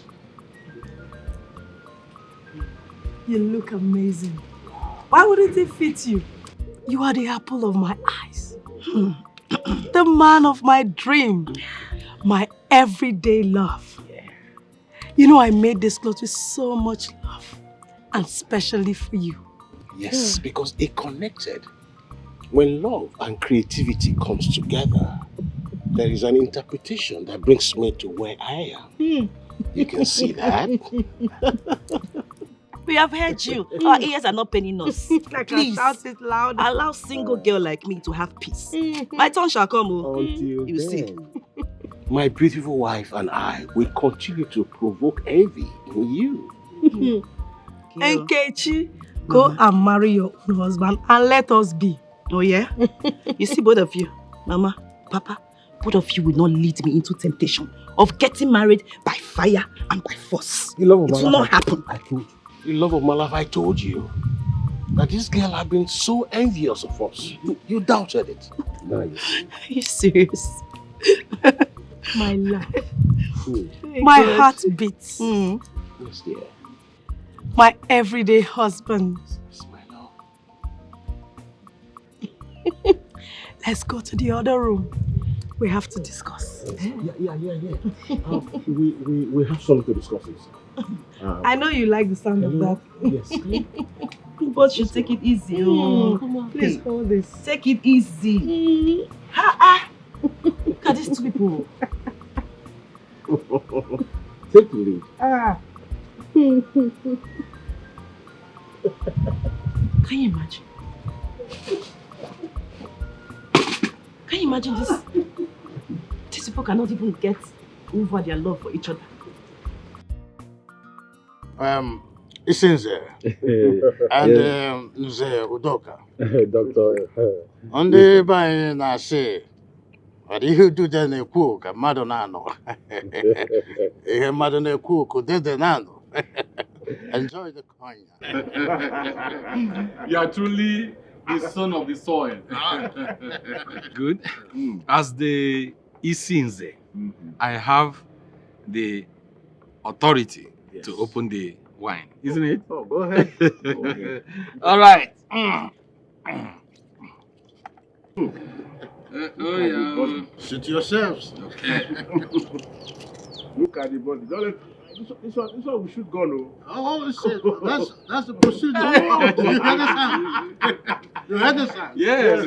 You look amazing. Why wouldn't it fit you? You are the apple of my eyes. The man of my dream. My everyday love. You know I made this cloth with so much love. And specially for you. Yes, because it connected. When love and creativity comes together, there is an interpretation that brings me to where I am. You can see that. We have heard you. Our ears are not paining us. Please, shout it loud. Allow single girl like me to have peace. My turn shall come. Until you see. My beautiful wife and I will continue to provoke envy in you. Nkechi, go and marry your own husband and let us be. Oh yeah? You see both of you, Mama, Papa, both of you will not lead me into temptation of getting married by fire and by force. The love of it will not happen. I told you. The love of my life, I told you. That this girl had been so envious of us. You doubted it. Now you see. Are you serious? My love. My heart beats. Yes, dear. My everyday husband. Yes, my love. Let's go to the other room. We have to discuss. Yeah. We have something to discuss. I know you like the sound of that. Yes. You both should take it easy. Come on, please hold this. Take it easy. Look at these two people. Take the lead. Can you imagine? Can you imagine this? These people cannot even get over their love for each other. Isinze and Nze Udoka. Doctor. On the by na say, what do you do then a cook, a Madonano? A Madonna cook, did the nano. Enjoy the cognac. You are truly the son of the soil. Good. As the Isinze, I have the authority to open the wine, isn't it? Oh, go ahead. All right. Suit yourselves. Okay. Look at the body. Don't let, this one we should go, no? Oh, that's the procedure. Oh, you understand? You understand? Yes.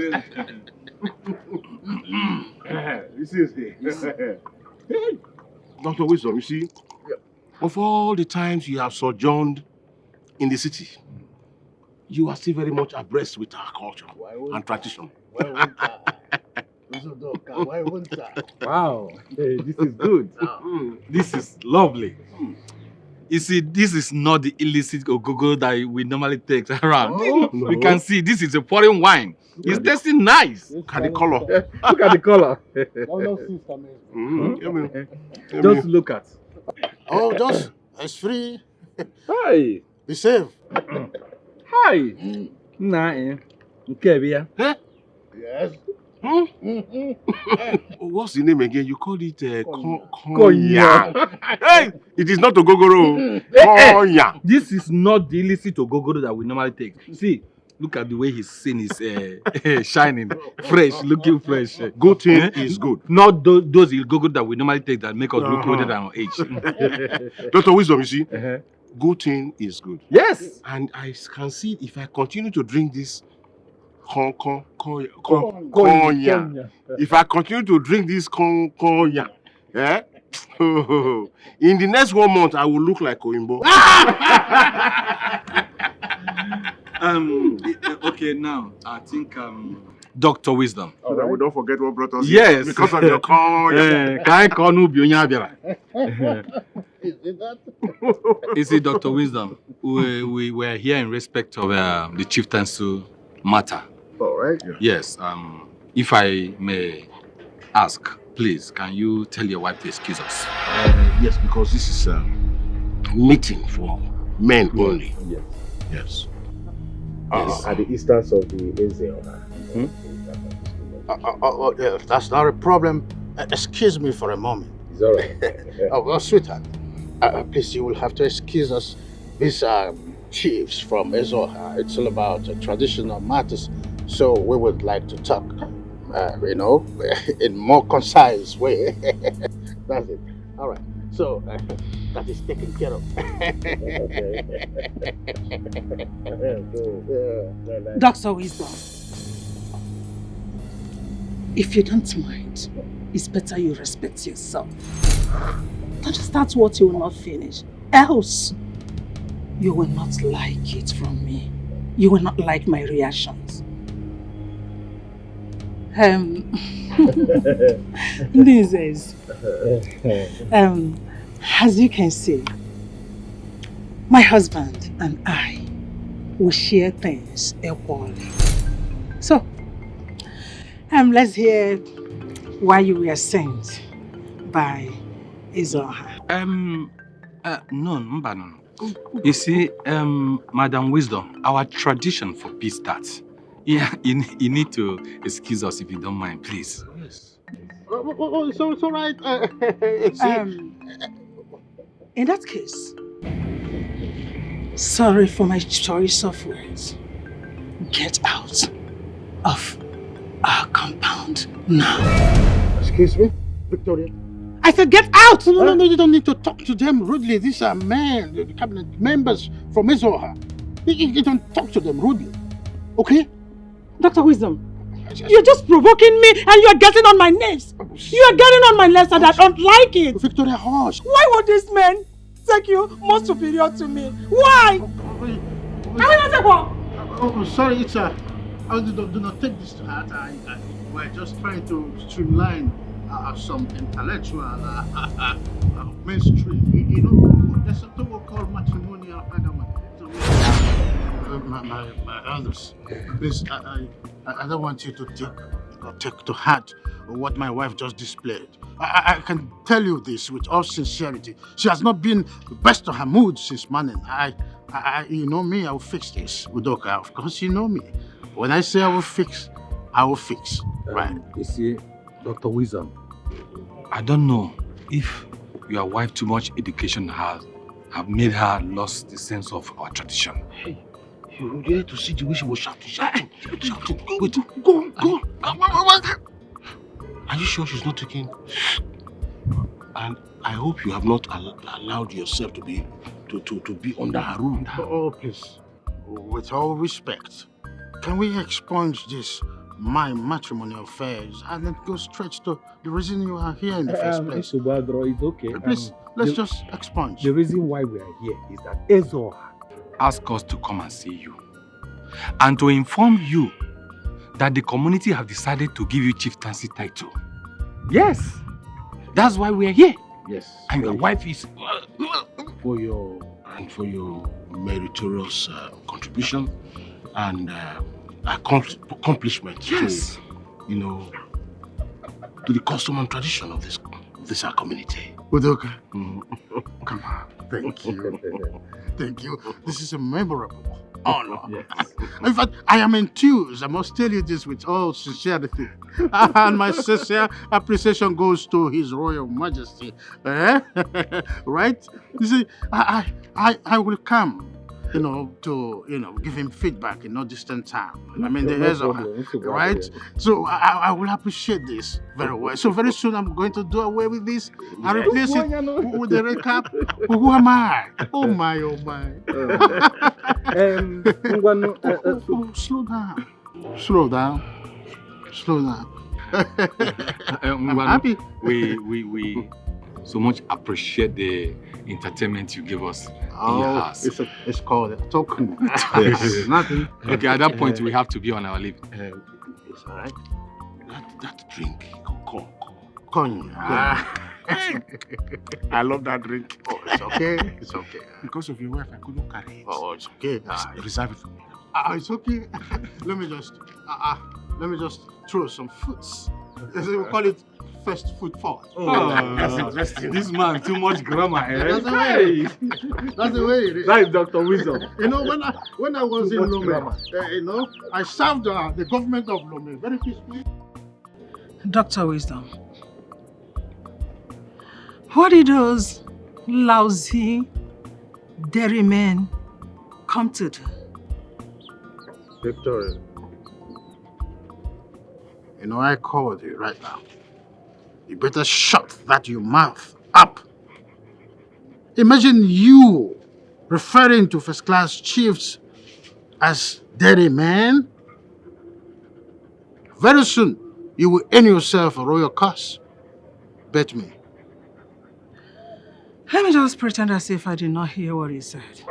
This is it. Hey, Dr. Wisdom, you see, of all the times you have sojourned in the city, you are still very much abreast with our culture and tradition. Why wouldn't I? Wow. Hey, this is good. This is lovely. You see, this is not the illicit ogogo that we normally take around. No. We can see this is a foreign wine. It's tasting nice. Look at the color. Look at the color. Just look at. Oh, just it's free. Hi. Be safe. Hi. Nah, Yes. What's the name again? You called it Konya. Hey, it is not Ogogoro. Konya. This is not the illicit Ogogoro that we normally take. See, look at the way his skin is shining, fresh, looking fresh. Good thing is good. Not those Ogogoro that we normally take that make us look older than our age. Dr. Wisdom, you see, good thing is good. Yes. And I can see if I continue to drink this Konya. If I continue to drink this Konya, in the next 1 month, I will look like Oimbo. Okay, now I think Dr. Wisdom. So that we don't forget what brought us here. Yes. Because of your Konya. You see, Dr. Wisdom, we were here in respect of the chieftaincy matter. All right. Yes. If I may ask, please, can you tell your wife to excuse us? Yes, because this is a meeting for men only. Yes. Yes. At the instance of the Ezeoha. Yes, that's not a problem. Excuse me for a moment. It's all right. Well, sweetheart, please, you will have to excuse us. These are chiefs from Ezoha. It's all about traditional matters. So we would like to talk, in more concise way. That's it. All right. So that is taken care of. Dr. Wisdom, if you don't mind, it's better you respect yourself. Don't start what you will not finish. Else, you will not like it from me. You will not like my reactions. This is, as you can see, my husband and I will share things equally. So, let's hear why you were sent by Ezoha. No. You see, Madam Wisdom, our tradition for peace starts. Yeah, you need to excuse us if you don't mind, please. Yes. So it's all right. In that case, sorry for my choice of words. Get out of our compound now. Excuse me, Victoria? I said get out! No, you don't need to talk to them rudely. These are men, the cabinet members from Ezoha. You don't talk to them rudely, okay? Dr. Wisdom, you're just provoking me and you're getting on my nerves. You're getting on my nerves and I don't like it. Victoria, hush. Why would this man take you more superior to me? Why? Sorry, it's do not take this to heart. We're just trying to streamline some intellectual mainstream. There's something we call matrimonial adamant. My elders, please, I don't want you to take to heart what my wife just displayed. I can tell you this with all sincerity. She has not been the best of her mood since morning. You know me, I will fix this. Udoka, of course you know me. When I say I will fix, I will fix. Right. You see, Dr. Wisdom, I don't know if your wife too much education have made her lost the sense of our tradition. Hey, you need to see the way she was shouting. Wait, go on. Are you sure she's not taking? And I hope you have not allowed yourself to be under her rule. Oh, please. With all respect, can we expunge my matrimonial affairs and then go straight to the reason you are here in the first place? It's okay. Please, let's just expunge. The reason why we are here is that Ezoha asked us to come and see you and to inform you that the community have decided to give you chieftaincy title. Yes, that's why we are here. Yes. And your wife is for your meritorious contribution and accomplishment. Yes. To the custom and tradition of this our community. Udoka, come on. Thank you. Thank you. This is a memorable honor. Yes. In fact, I am enthused. I must tell you this with all sincerity. And my sincere appreciation goes to His Royal Majesty. Right? You see, I will come, to, give him feedback in no distant time. I mean, right? So I will appreciate this very well. So very soon I'm going to do away with this and replace it with the recap. Who am I? Oh my. Slow down. I'm happy. We so much appreciate the entertainment you give us in your house. It's called a token. Nothing. Okay, at that point we have to be on our leave. It's all right. That drink, cognac. I love that drink. Oh, it's okay. It's okay. Because of your wife, I couldn't carry it. Oh, it's okay. Reserve it for me. It's okay. Let me just throw some foods. We call it first food forward. That's interesting. This man, too much grammar. That's the way it is. That is Dr. Wisdom. When I was in Lome, I served the government of Lome very peacefully. Dr. Wisdom, what did those lousy dairymen come to do? Victoria, I called you right now. You better shut that your mouth up. Imagine you referring to first-class chiefs as dairymen. Very soon, you will earn yourself a royal curse. Bet me. Let me just pretend as if I did not hear what he said.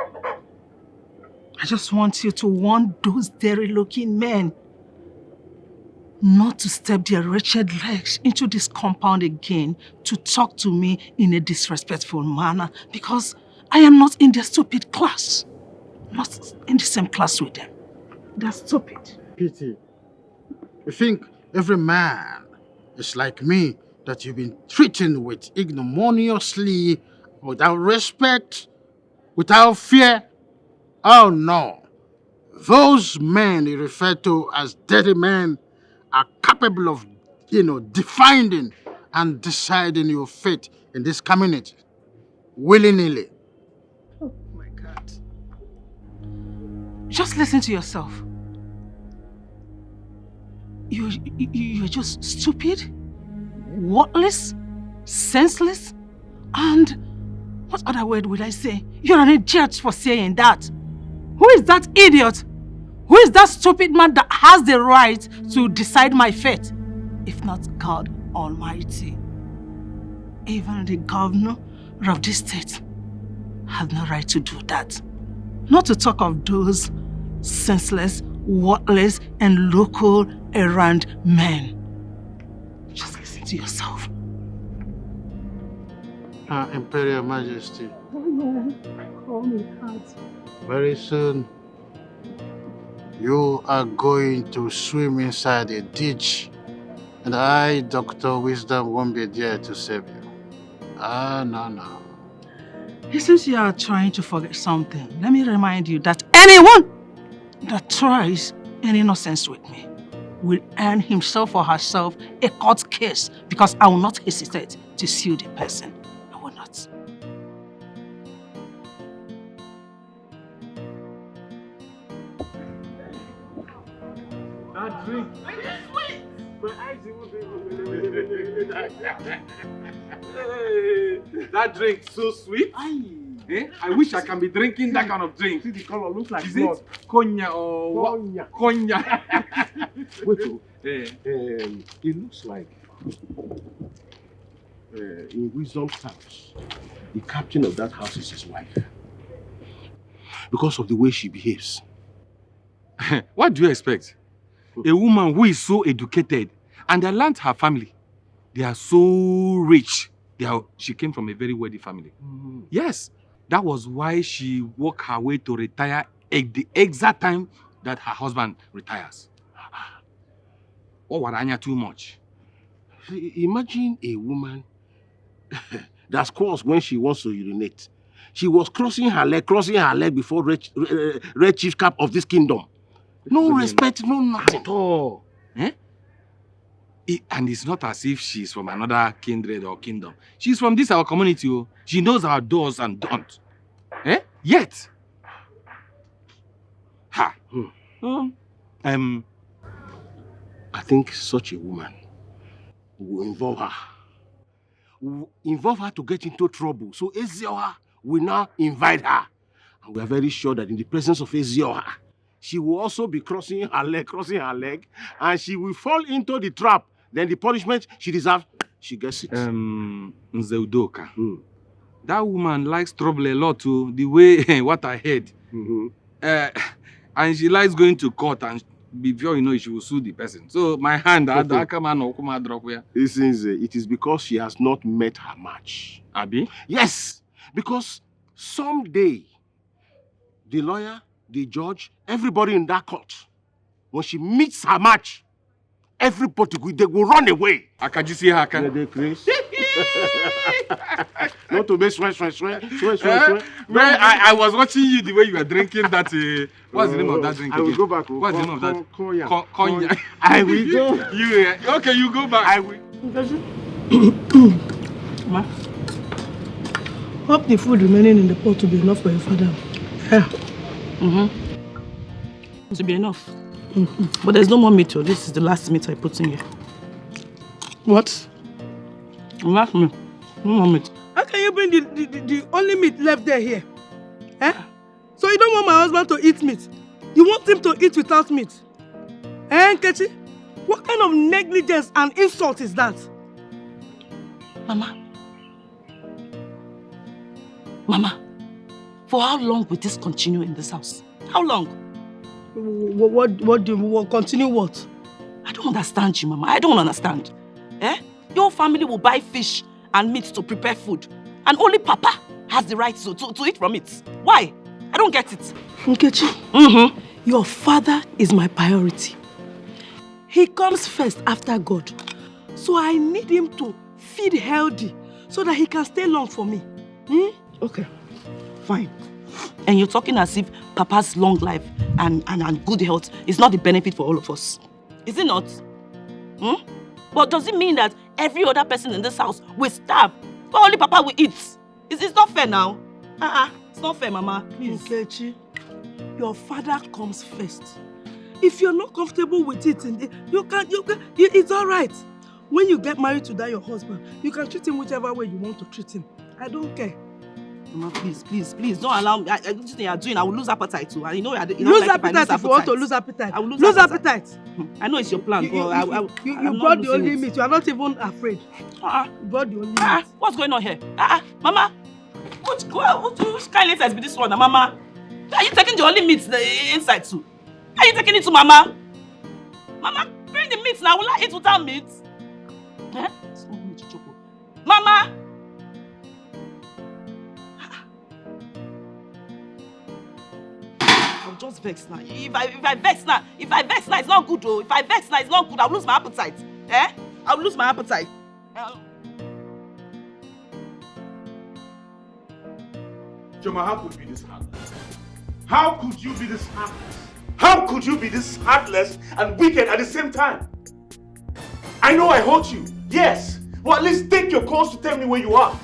I just want you to warn those dairy-looking men not to step their wretched legs into this compound again to talk to me in a disrespectful manner, because I am not in their stupid class. Not in the same class with them. They're stupid. Pity. You think every man is like me that you've been treating with ignominiously, without respect, without fear? Oh no. Those men you refer to as dirty men are capable of, defining and deciding your fate in this community. Willy-nilly. Oh my God. Just listen to yourself. You're just stupid, worthless, senseless, and what other word would I say? You're an idiot for saying that. Who is that idiot? Who is that stupid man that has the right to decide my fate? If not God Almighty. Even the governor of this state has no right to do that. Not to talk of those senseless, worthless, and local errand men. Just listen to yourself. Imperial Majesty. Oh yeah, call me that. Very soon, you are going to swim inside a ditch, and I, Dr. Wisdom, won't be there to save you. No. It seems you are trying to forget something. Let me remind you that anyone that tries any nonsense with me will earn himself or herself a court case, because I will not hesitate to sue the person. I will not. That drink. That drink so sweet. I wish I can be drinking that kind of drink. See the color looks like Is blood. it cognac or what? Cognac. Wait, it looks like in Wisdom's house, the captain of that house is his wife. Because of the way she behaves. What do you expect? A woman who is so educated and I learned her family. They are so rich. She came from a very wealthy family. Yes, that was why she worked her way to retire at the exact time that her husband retires. Oh, Waranya too much. Imagine a woman that squirms when she wants to urinate. She was crossing her leg before Red Chief Cap of this kingdom. No respect, no nothing. At all. Eh? And it's not as if she's from another kindred or kingdom. She's from this our community. Oh. She knows our do's and don'ts. Eh? Yet. Ha. I think such a woman will involve her to get into trouble. So Ezioha will now invite her. And we are very sure that in the presence of Ezioha, she will also be crossing her leg, and she will fall into the trap. Then the punishment she deserves, she gets it. Nzeudoka. That woman likes trouble a lot too, the way what I heard. And she likes going to court, and before you know it, she will sue the person. So my hand, it is because she has not met her match. Abi? Yes, because someday the lawyer, the judge, everybody in that court, when she meets her match, everybody they will run away. Can you see her? Not to make sweat. I was watching you the way you were drinking that. What's the name of that drink? I will go back. What's the name of that? Cognac. I will go. Okay, you go back. I will. Ma, hope the food remaining in the pot will be enough for your father. Yeah. It will be enough. But there's no more meat. This is the last meat I put in here. What? Last meat. No more meat. How can you bring the only meat left there here? Eh? So you don't want my husband to eat meat? You want him to eat without meat? Eh, Nkechi? What kind of negligence and insult is that? Mama, for how long will this continue in this house? How long? What do you continue what? I don't understand you, Mama. I don't understand. Eh? Your family will buy fish and meat to prepare food, and only Papa has the right to eat from it. Why? I don't get it. Nkechi, your father is my priority. He comes first after God. So I need him to feed healthy so that he can stay long for me. Okay, fine. And you're talking as if Papa's long life and good health is not the benefit for all of us. Is it not? But does it mean that every other person in this house will starve, but only Papa will eat? It's not fair now. It's not fair, Mama. Please. Nkechi, your father comes first. If you're not comfortable with it, it's all right. When you get married to your husband, you can treat him whichever way you want to treat him. I don't care. Mama, please, don't allow me. This thing you're doing, I will lose appetite too. And you know, lose appetite if you want to lose appetite. I will lose appetite. I know it's your plan, you brought the only meat. You are not even afraid. You brought the only meat. What's going on here? Mama, which kind of has been this one, Mama? Are you taking the only meat inside too? Are you taking it to Mama? Mama, bring the meat now. Will I eat without meat? Eh? Mama! I'm just vexed now. If I vex now, it's not good though. If I vex now, it's not good. I'll lose my appetite. Eh? I'll lose my appetite. Joma, how could you be this heartless? How could you be this heartless? How could you be this heartless and wicked at the same time? I know I hurt you, yes. Well, at least take your calls to tell me where you are.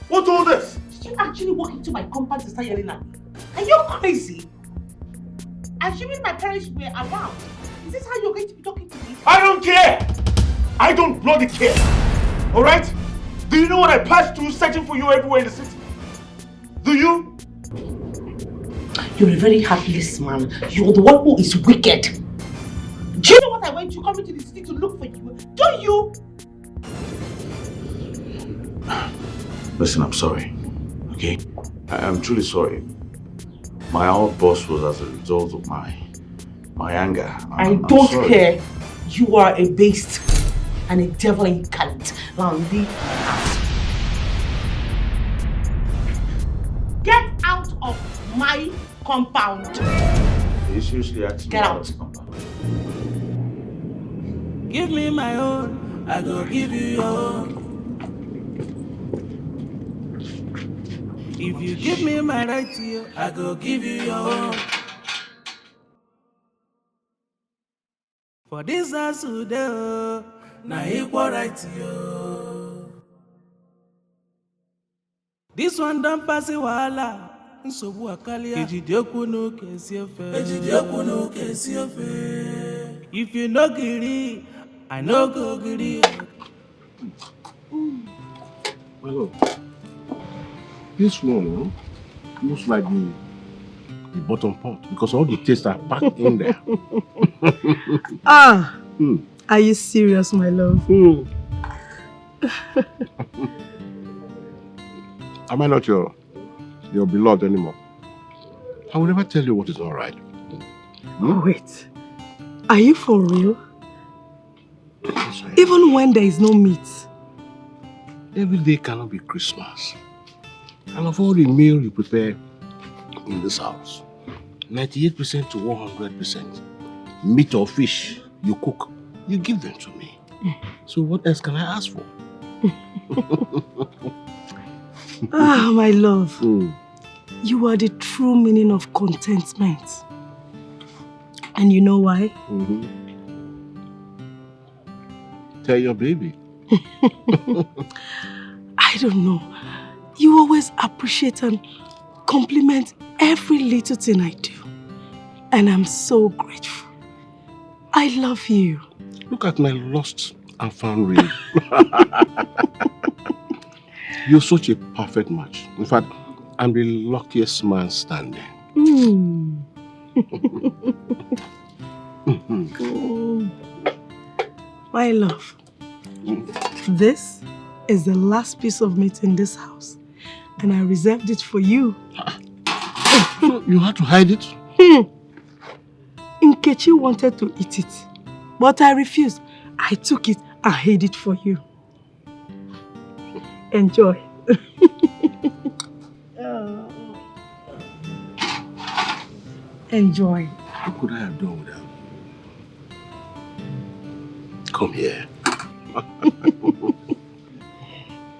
What's all this? Did you actually walk into my compound to start yelling at me? Are you crazy? Assuming my parents were around, is this how you're going to be talking to me? I don't care! I don't bloody care! Alright? Do you know what I passed through searching for you everywhere in the city? Do you? You're a very heartless man. You're the one who is wicked. Do you know what I went to coming to the city to look for you? Don't you? Listen, I'm sorry. Okay? I'm truly sorry. My outburst was as a result of my anger. I don't care. You are a beast and a devil incarnate. Now leave my house. Get out of my compound. You seriously asked Get out. Give me my own, I go give you your own. If you give me my right to you, I go give you your own. For this house today, na equal right to you. This one don't pass it wahala. Nsogbu akalia. Ejide okwu n'oke esi ofe. Ejide okwu n'oke esi ofe. If you no gree, I no go gree. My lord, this one looks like the bottom pot because all the tastes are packed in there. Are you serious, my love? Am I not your beloved anymore? I will never tell you what is all right. Wait, are you for real? Even when there is no meat? Every day cannot be Christmas. And of all the meal you prepare in this house, 98% to 100% meat or fish you cook, you give them to me. So what else can I ask for? My love. You are the true meaning of contentment. And you know why? Tell your baby. I don't know. You always appreciate and compliment every little thing I do. And I'm so grateful. I love you. Look at my lost and found ring. You're such a perfect match. In fact, I'm the luckiest man standing. My love, this is the last piece of meat in this house. And I reserved it for you. So you had to hide it? Nkechi wanted to eat it, but I refused. I took it and hid it for you. Enjoy. Enjoy. What could I have done without you? Come here.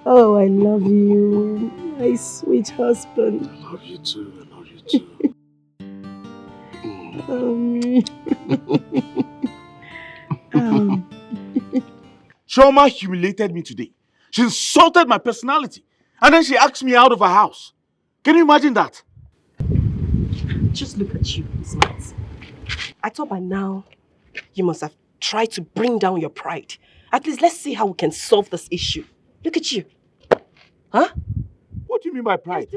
Oh, I love you, my sweet husband. I love you too. I love you too. Shoma humiliated me today. She insulted my personality. And then she asked me out of her house. Can you imagine that? Just look at you, smart. I thought by now you must have tried to bring down your pride. At least let's see how we can solve this issue. Look at you. Huh? What do you mean by pride?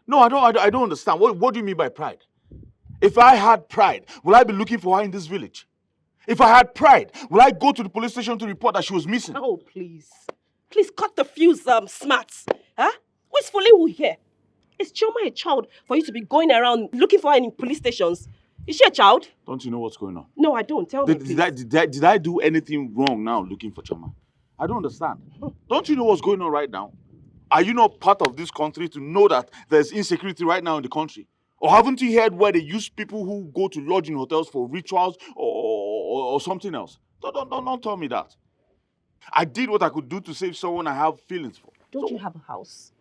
No, I don't understand. What do you mean by pride? If I had pride, will I be looking for her in this village? If I had pride, will I go to the police station to report that she was missing? Oh, please. Please cut the fuse, smarts. Huh? Who's fooling who here? Is Chioma a child for you to be going around looking for her in police stations? Is she a child? Don't you know what's going on? No, I don't. Tell me, please. Did I do anything wrong now looking for Chioma? I don't understand. Don't you know what's going on right now? Are you not part of this country to know that there's insecurity right now in the country? Or haven't you heard where they use people who go to lodge in hotels for rituals or something else? Don't tell me that. I did what I could do to save someone I have feelings for. Don't you have a house?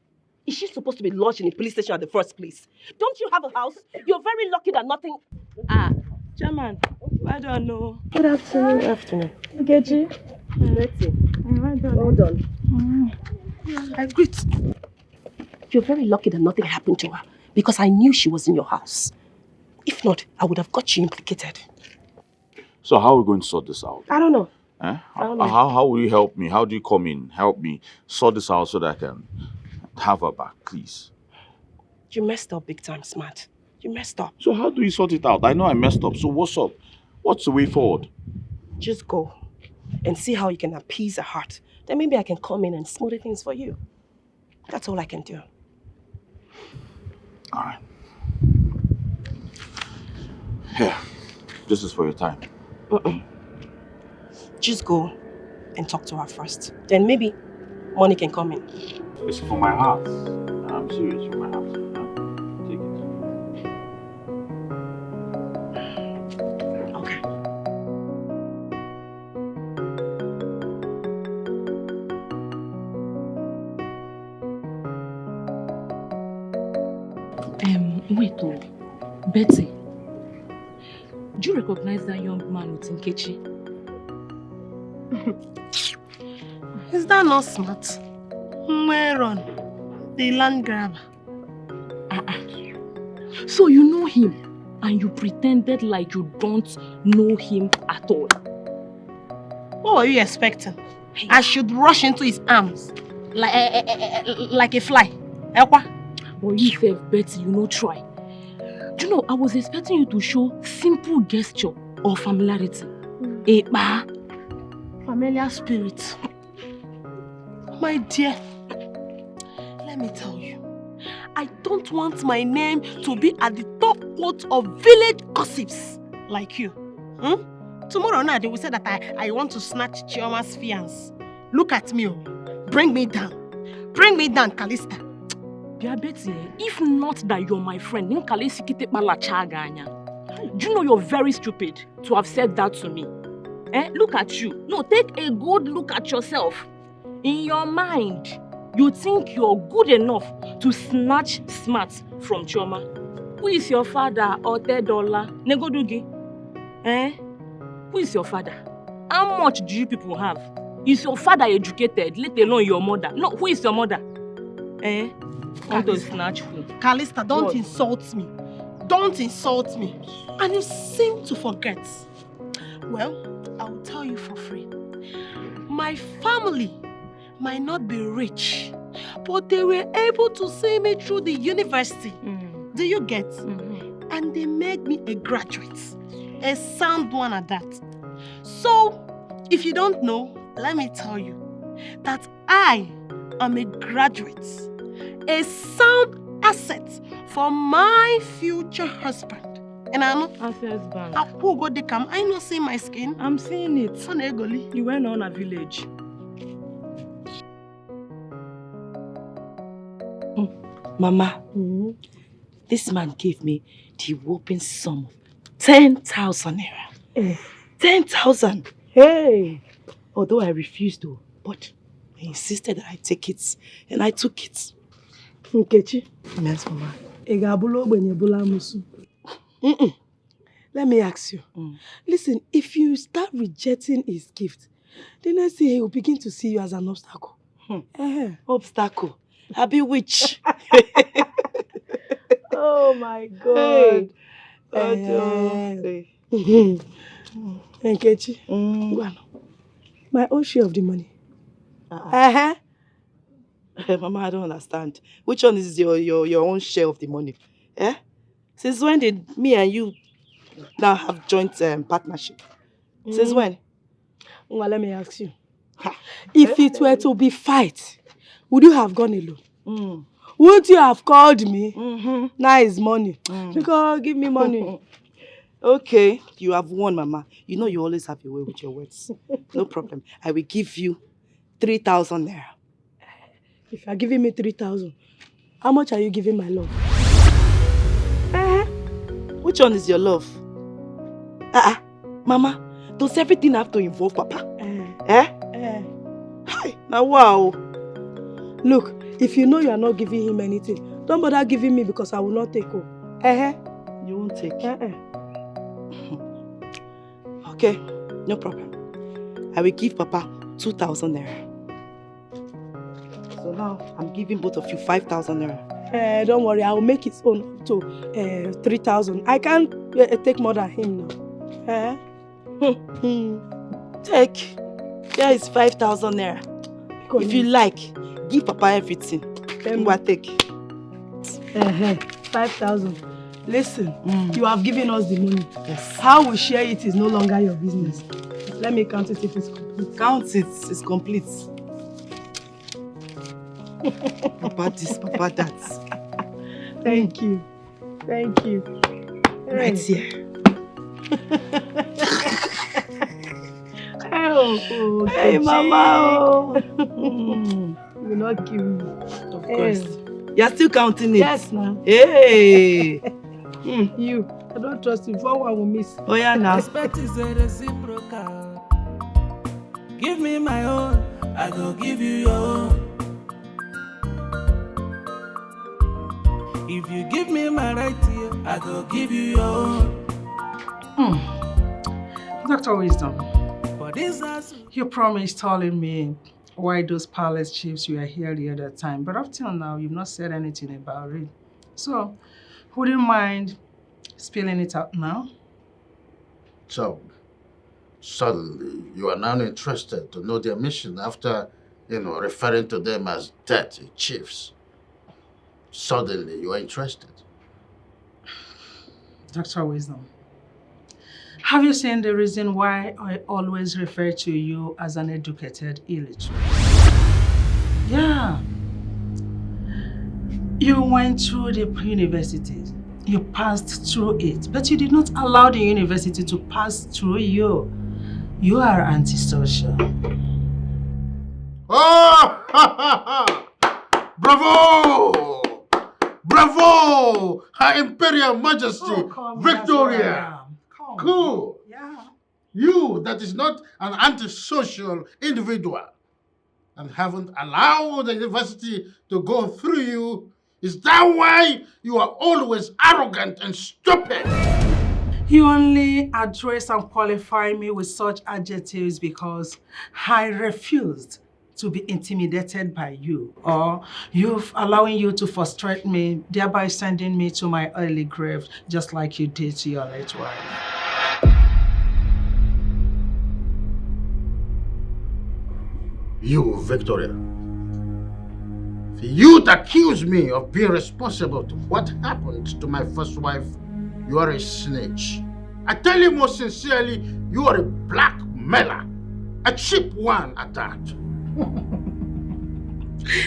Is she supposed to be lodged in a police station at the first place? Don't you have a house? You're very lucky that nothing... Chairman, I don't know. Good afternoon. Afternoon. Nkechi. Well done. I greet. You're very lucky that nothing happened to her because I knew she was in your house. If not, I would have got you implicated. So how are we going to sort this out? I don't know. Eh? I don't know. How will you help me? How do you come in, help me sort this out so that I can have her back, please? You messed up big time, Smart. You messed up. So how do we sort it out? I know I messed up, so what's up? What's the way forward? Just go and see how you can appease her heart. Then maybe I can come in and smooth things for you. That's all I can do. All right. Here, this is for your time. Just go and talk to her first. Then maybe money can come in. It's for my heart. I'm serious, for my heart. Take it. Okay. Wait, oh, Betty. Do you recognize that young man with Nkechi? Is that not smart? Where on? The land grabber. So you know him and you pretended like you don't know him at all. What were you expecting? I should rush into his arms like a fly. But you self, Betty, you know try. Do you know, I was expecting you to show simple gesture or familiarity. Familiar spirit. My dear, let me tell you, I don't want my name to be at the top quote of village gossips like you. Tomorrow night they will say that I want to snatch Chioma's fiance. Look at me, bring me down. Bring me down, Callista. Betty, if not that you're my friend, do you know you're very stupid to have said that to me? Look at you. No, take a good look at yourself. In your mind, you think you're good enough to snatch smarts from Chioma. Who is your father, Otedola? Negodugi? Who is your father? How much do you people have? Is your father educated, let alone your mother? No, who is your mother? Want to snatch who? Callista, don't insult me. Don't insult me. And you seem to forget. Well, I will tell you for free. My family might not be rich, but they were able to see me through the university. Do you get? And they made me a graduate. A sound one at that. So, if you don't know, let me tell you that I am a graduate. A sound asset for my future husband. And I know. Husband. I not see my skin. I'm seeing it. You went on a village. Mama, this man gave me the whopping sum of 10,000 naira. 10,000. Hey! Although I refused to, but I insisted that I take it, and I took it. Nkechi. Yes, Mama. Let me ask you. Listen, if you start rejecting his gift, the next thing he will begin to see you as an obstacle. Obstacle? I be witch. Oh my God. Nkechi, my own share of the money. Mama, I don't understand. Which one is your own share of the money? Since when did me and you now have joint partnership? Since when? Well, let me ask you. If it were to be fight, would you have gone alone? Wouldn't you have called me? Now it's money. Because give me money. Okay, you have won, Mama. You know you always have your way with your words. No problem. I will give you 3,000 naira. If you are giving me 3,000, how much are you giving my love? Which one is your love? Mama, does everything have to involve Papa? Hi, now wow. Look, if you know you are not giving him anything, don't bother giving me because I will not take home. You won't take? Okay, no problem. I will give Papa 2,000 naira. So now, I'm giving both of you 5,000 naira. Don't worry, I will make his own to 3,000. I can't take more than him now. Take. There is 5,000 naira. If you like, give Papa everything. Take. 5,000. Listen, you have given us the money. Yes. How we share it is no longer your business. Let me count it if it's complete. Count it, it's complete. Papa this, Papa that. Thank you. Thank you. Right here. Hey, Mama. You will not kill me. Of course. You're still counting it? Yes, now. Hey. You. I don't trust you. For one will miss. Oh, yeah, now. Respect is a reciprocal. Give me my own, I go give you your own. If you give give me my right here, I go give you your own. Dr. Wisdom, you promised telling me why those palace chiefs were here the other time, but up till now, you've not said anything about it. So, would you mind spilling it out now? So, suddenly, you are now interested to know their mission after, referring to them as dirty chiefs. Suddenly, you are interested. Dr. Wisdom, have you seen the reason why I always refer to you as an educated illiterate? Yeah. You went through the university. You passed through it, but you did not allow the university to pass through you. You are antisocial. Oh! Bravo! Bravo! Her Imperial Majesty, Victoria! Cool! Yeah. You that is not an antisocial individual and haven't allowed the university to go through you, is that why you are always arrogant and stupid? You only address and qualify me with such adjectives because I refused to be intimidated by you, or you've allowing you to frustrate me, thereby sending me to my early grave, just like you did to your late wife. You, Victoria, you'd accuse me of being responsible to what happened to my first wife. You are a snitch. I tell you most sincerely, you are a blackmailer. A cheap one at that.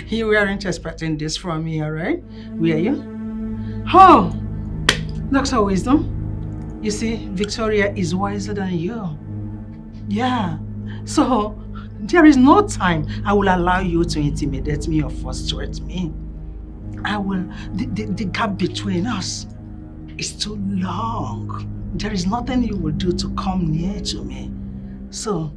You weren't expecting this from me, all right? Were you? Oh, Dr. Wisdom, you see, Victoria is wiser than you. Yeah, so there is no time I will allow you to intimidate me or frustrate me. The gap between us is too long. There is nothing you will do to come near to me. So,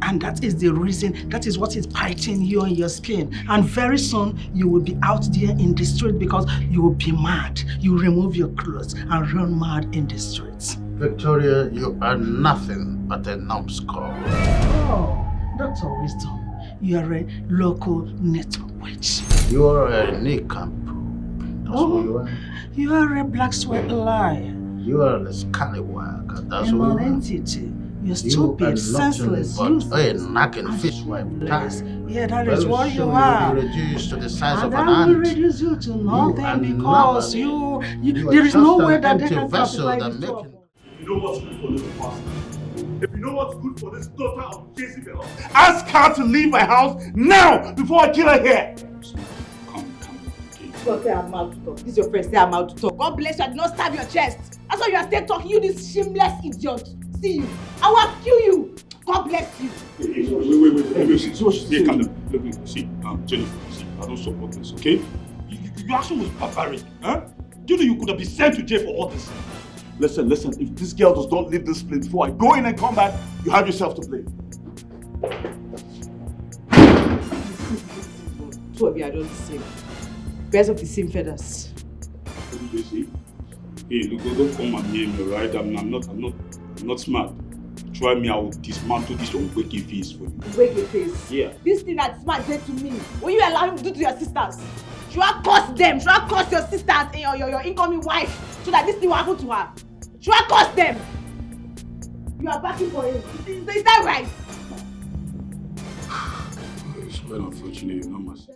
and that is the reason, that is what is biting you on your skin. And very soon, you will be out there in the street because you will be mad. You remove your clothes and run mad in the streets. Victoria, you are nothing but a numbskull. Oh, Dr. Wisdom, you are a local network witch. You are a nincompoop. That's what you are. You are a black sweat liar. You are a scallywag. That's a what you are. non-entity. You're stupid, senseless, useless, a knocking fishwife. Yeah, that is what you are. You will be reduced to the size of and an I will ant. reduce you to nothing because you are there is no just way an that they empty can vessel classify that this make up. You know what's good for this pastor? If you know what's good for this daughter of Jezebel, ask her to leave my house now before I kill her here. God say I'm out to talk. This is your friend say I'm out to talk. God bless you, I did not stab your chest. That's why you are still talking, you this shameless idiot. See you. I will kill you. God bless you. Wait. See what she's saying. Calm down. Look, see, Jennifer, see, I don't support this, okay? Your action was barbaric, huh? Do you know you could have been sent to jail for all this? Listen, if this girl does not leave this place before I go in and come back, you have yourself to blame. Two of you are not the same. Birds of the same feathers. What did you say? Hey, look, don't come and hear me, right? I'm not smart. Try me, I will dismantle this unwakey face for you. Unwakey face? Yeah. This thing that Smart did to me, will you allow him to do to your sisters? Should I curse them? Should I curse your sisters and your incoming wife so that this thing will happen to her? Should I curse them? You are backing for him. Is that right? It's very unfortunate, you know,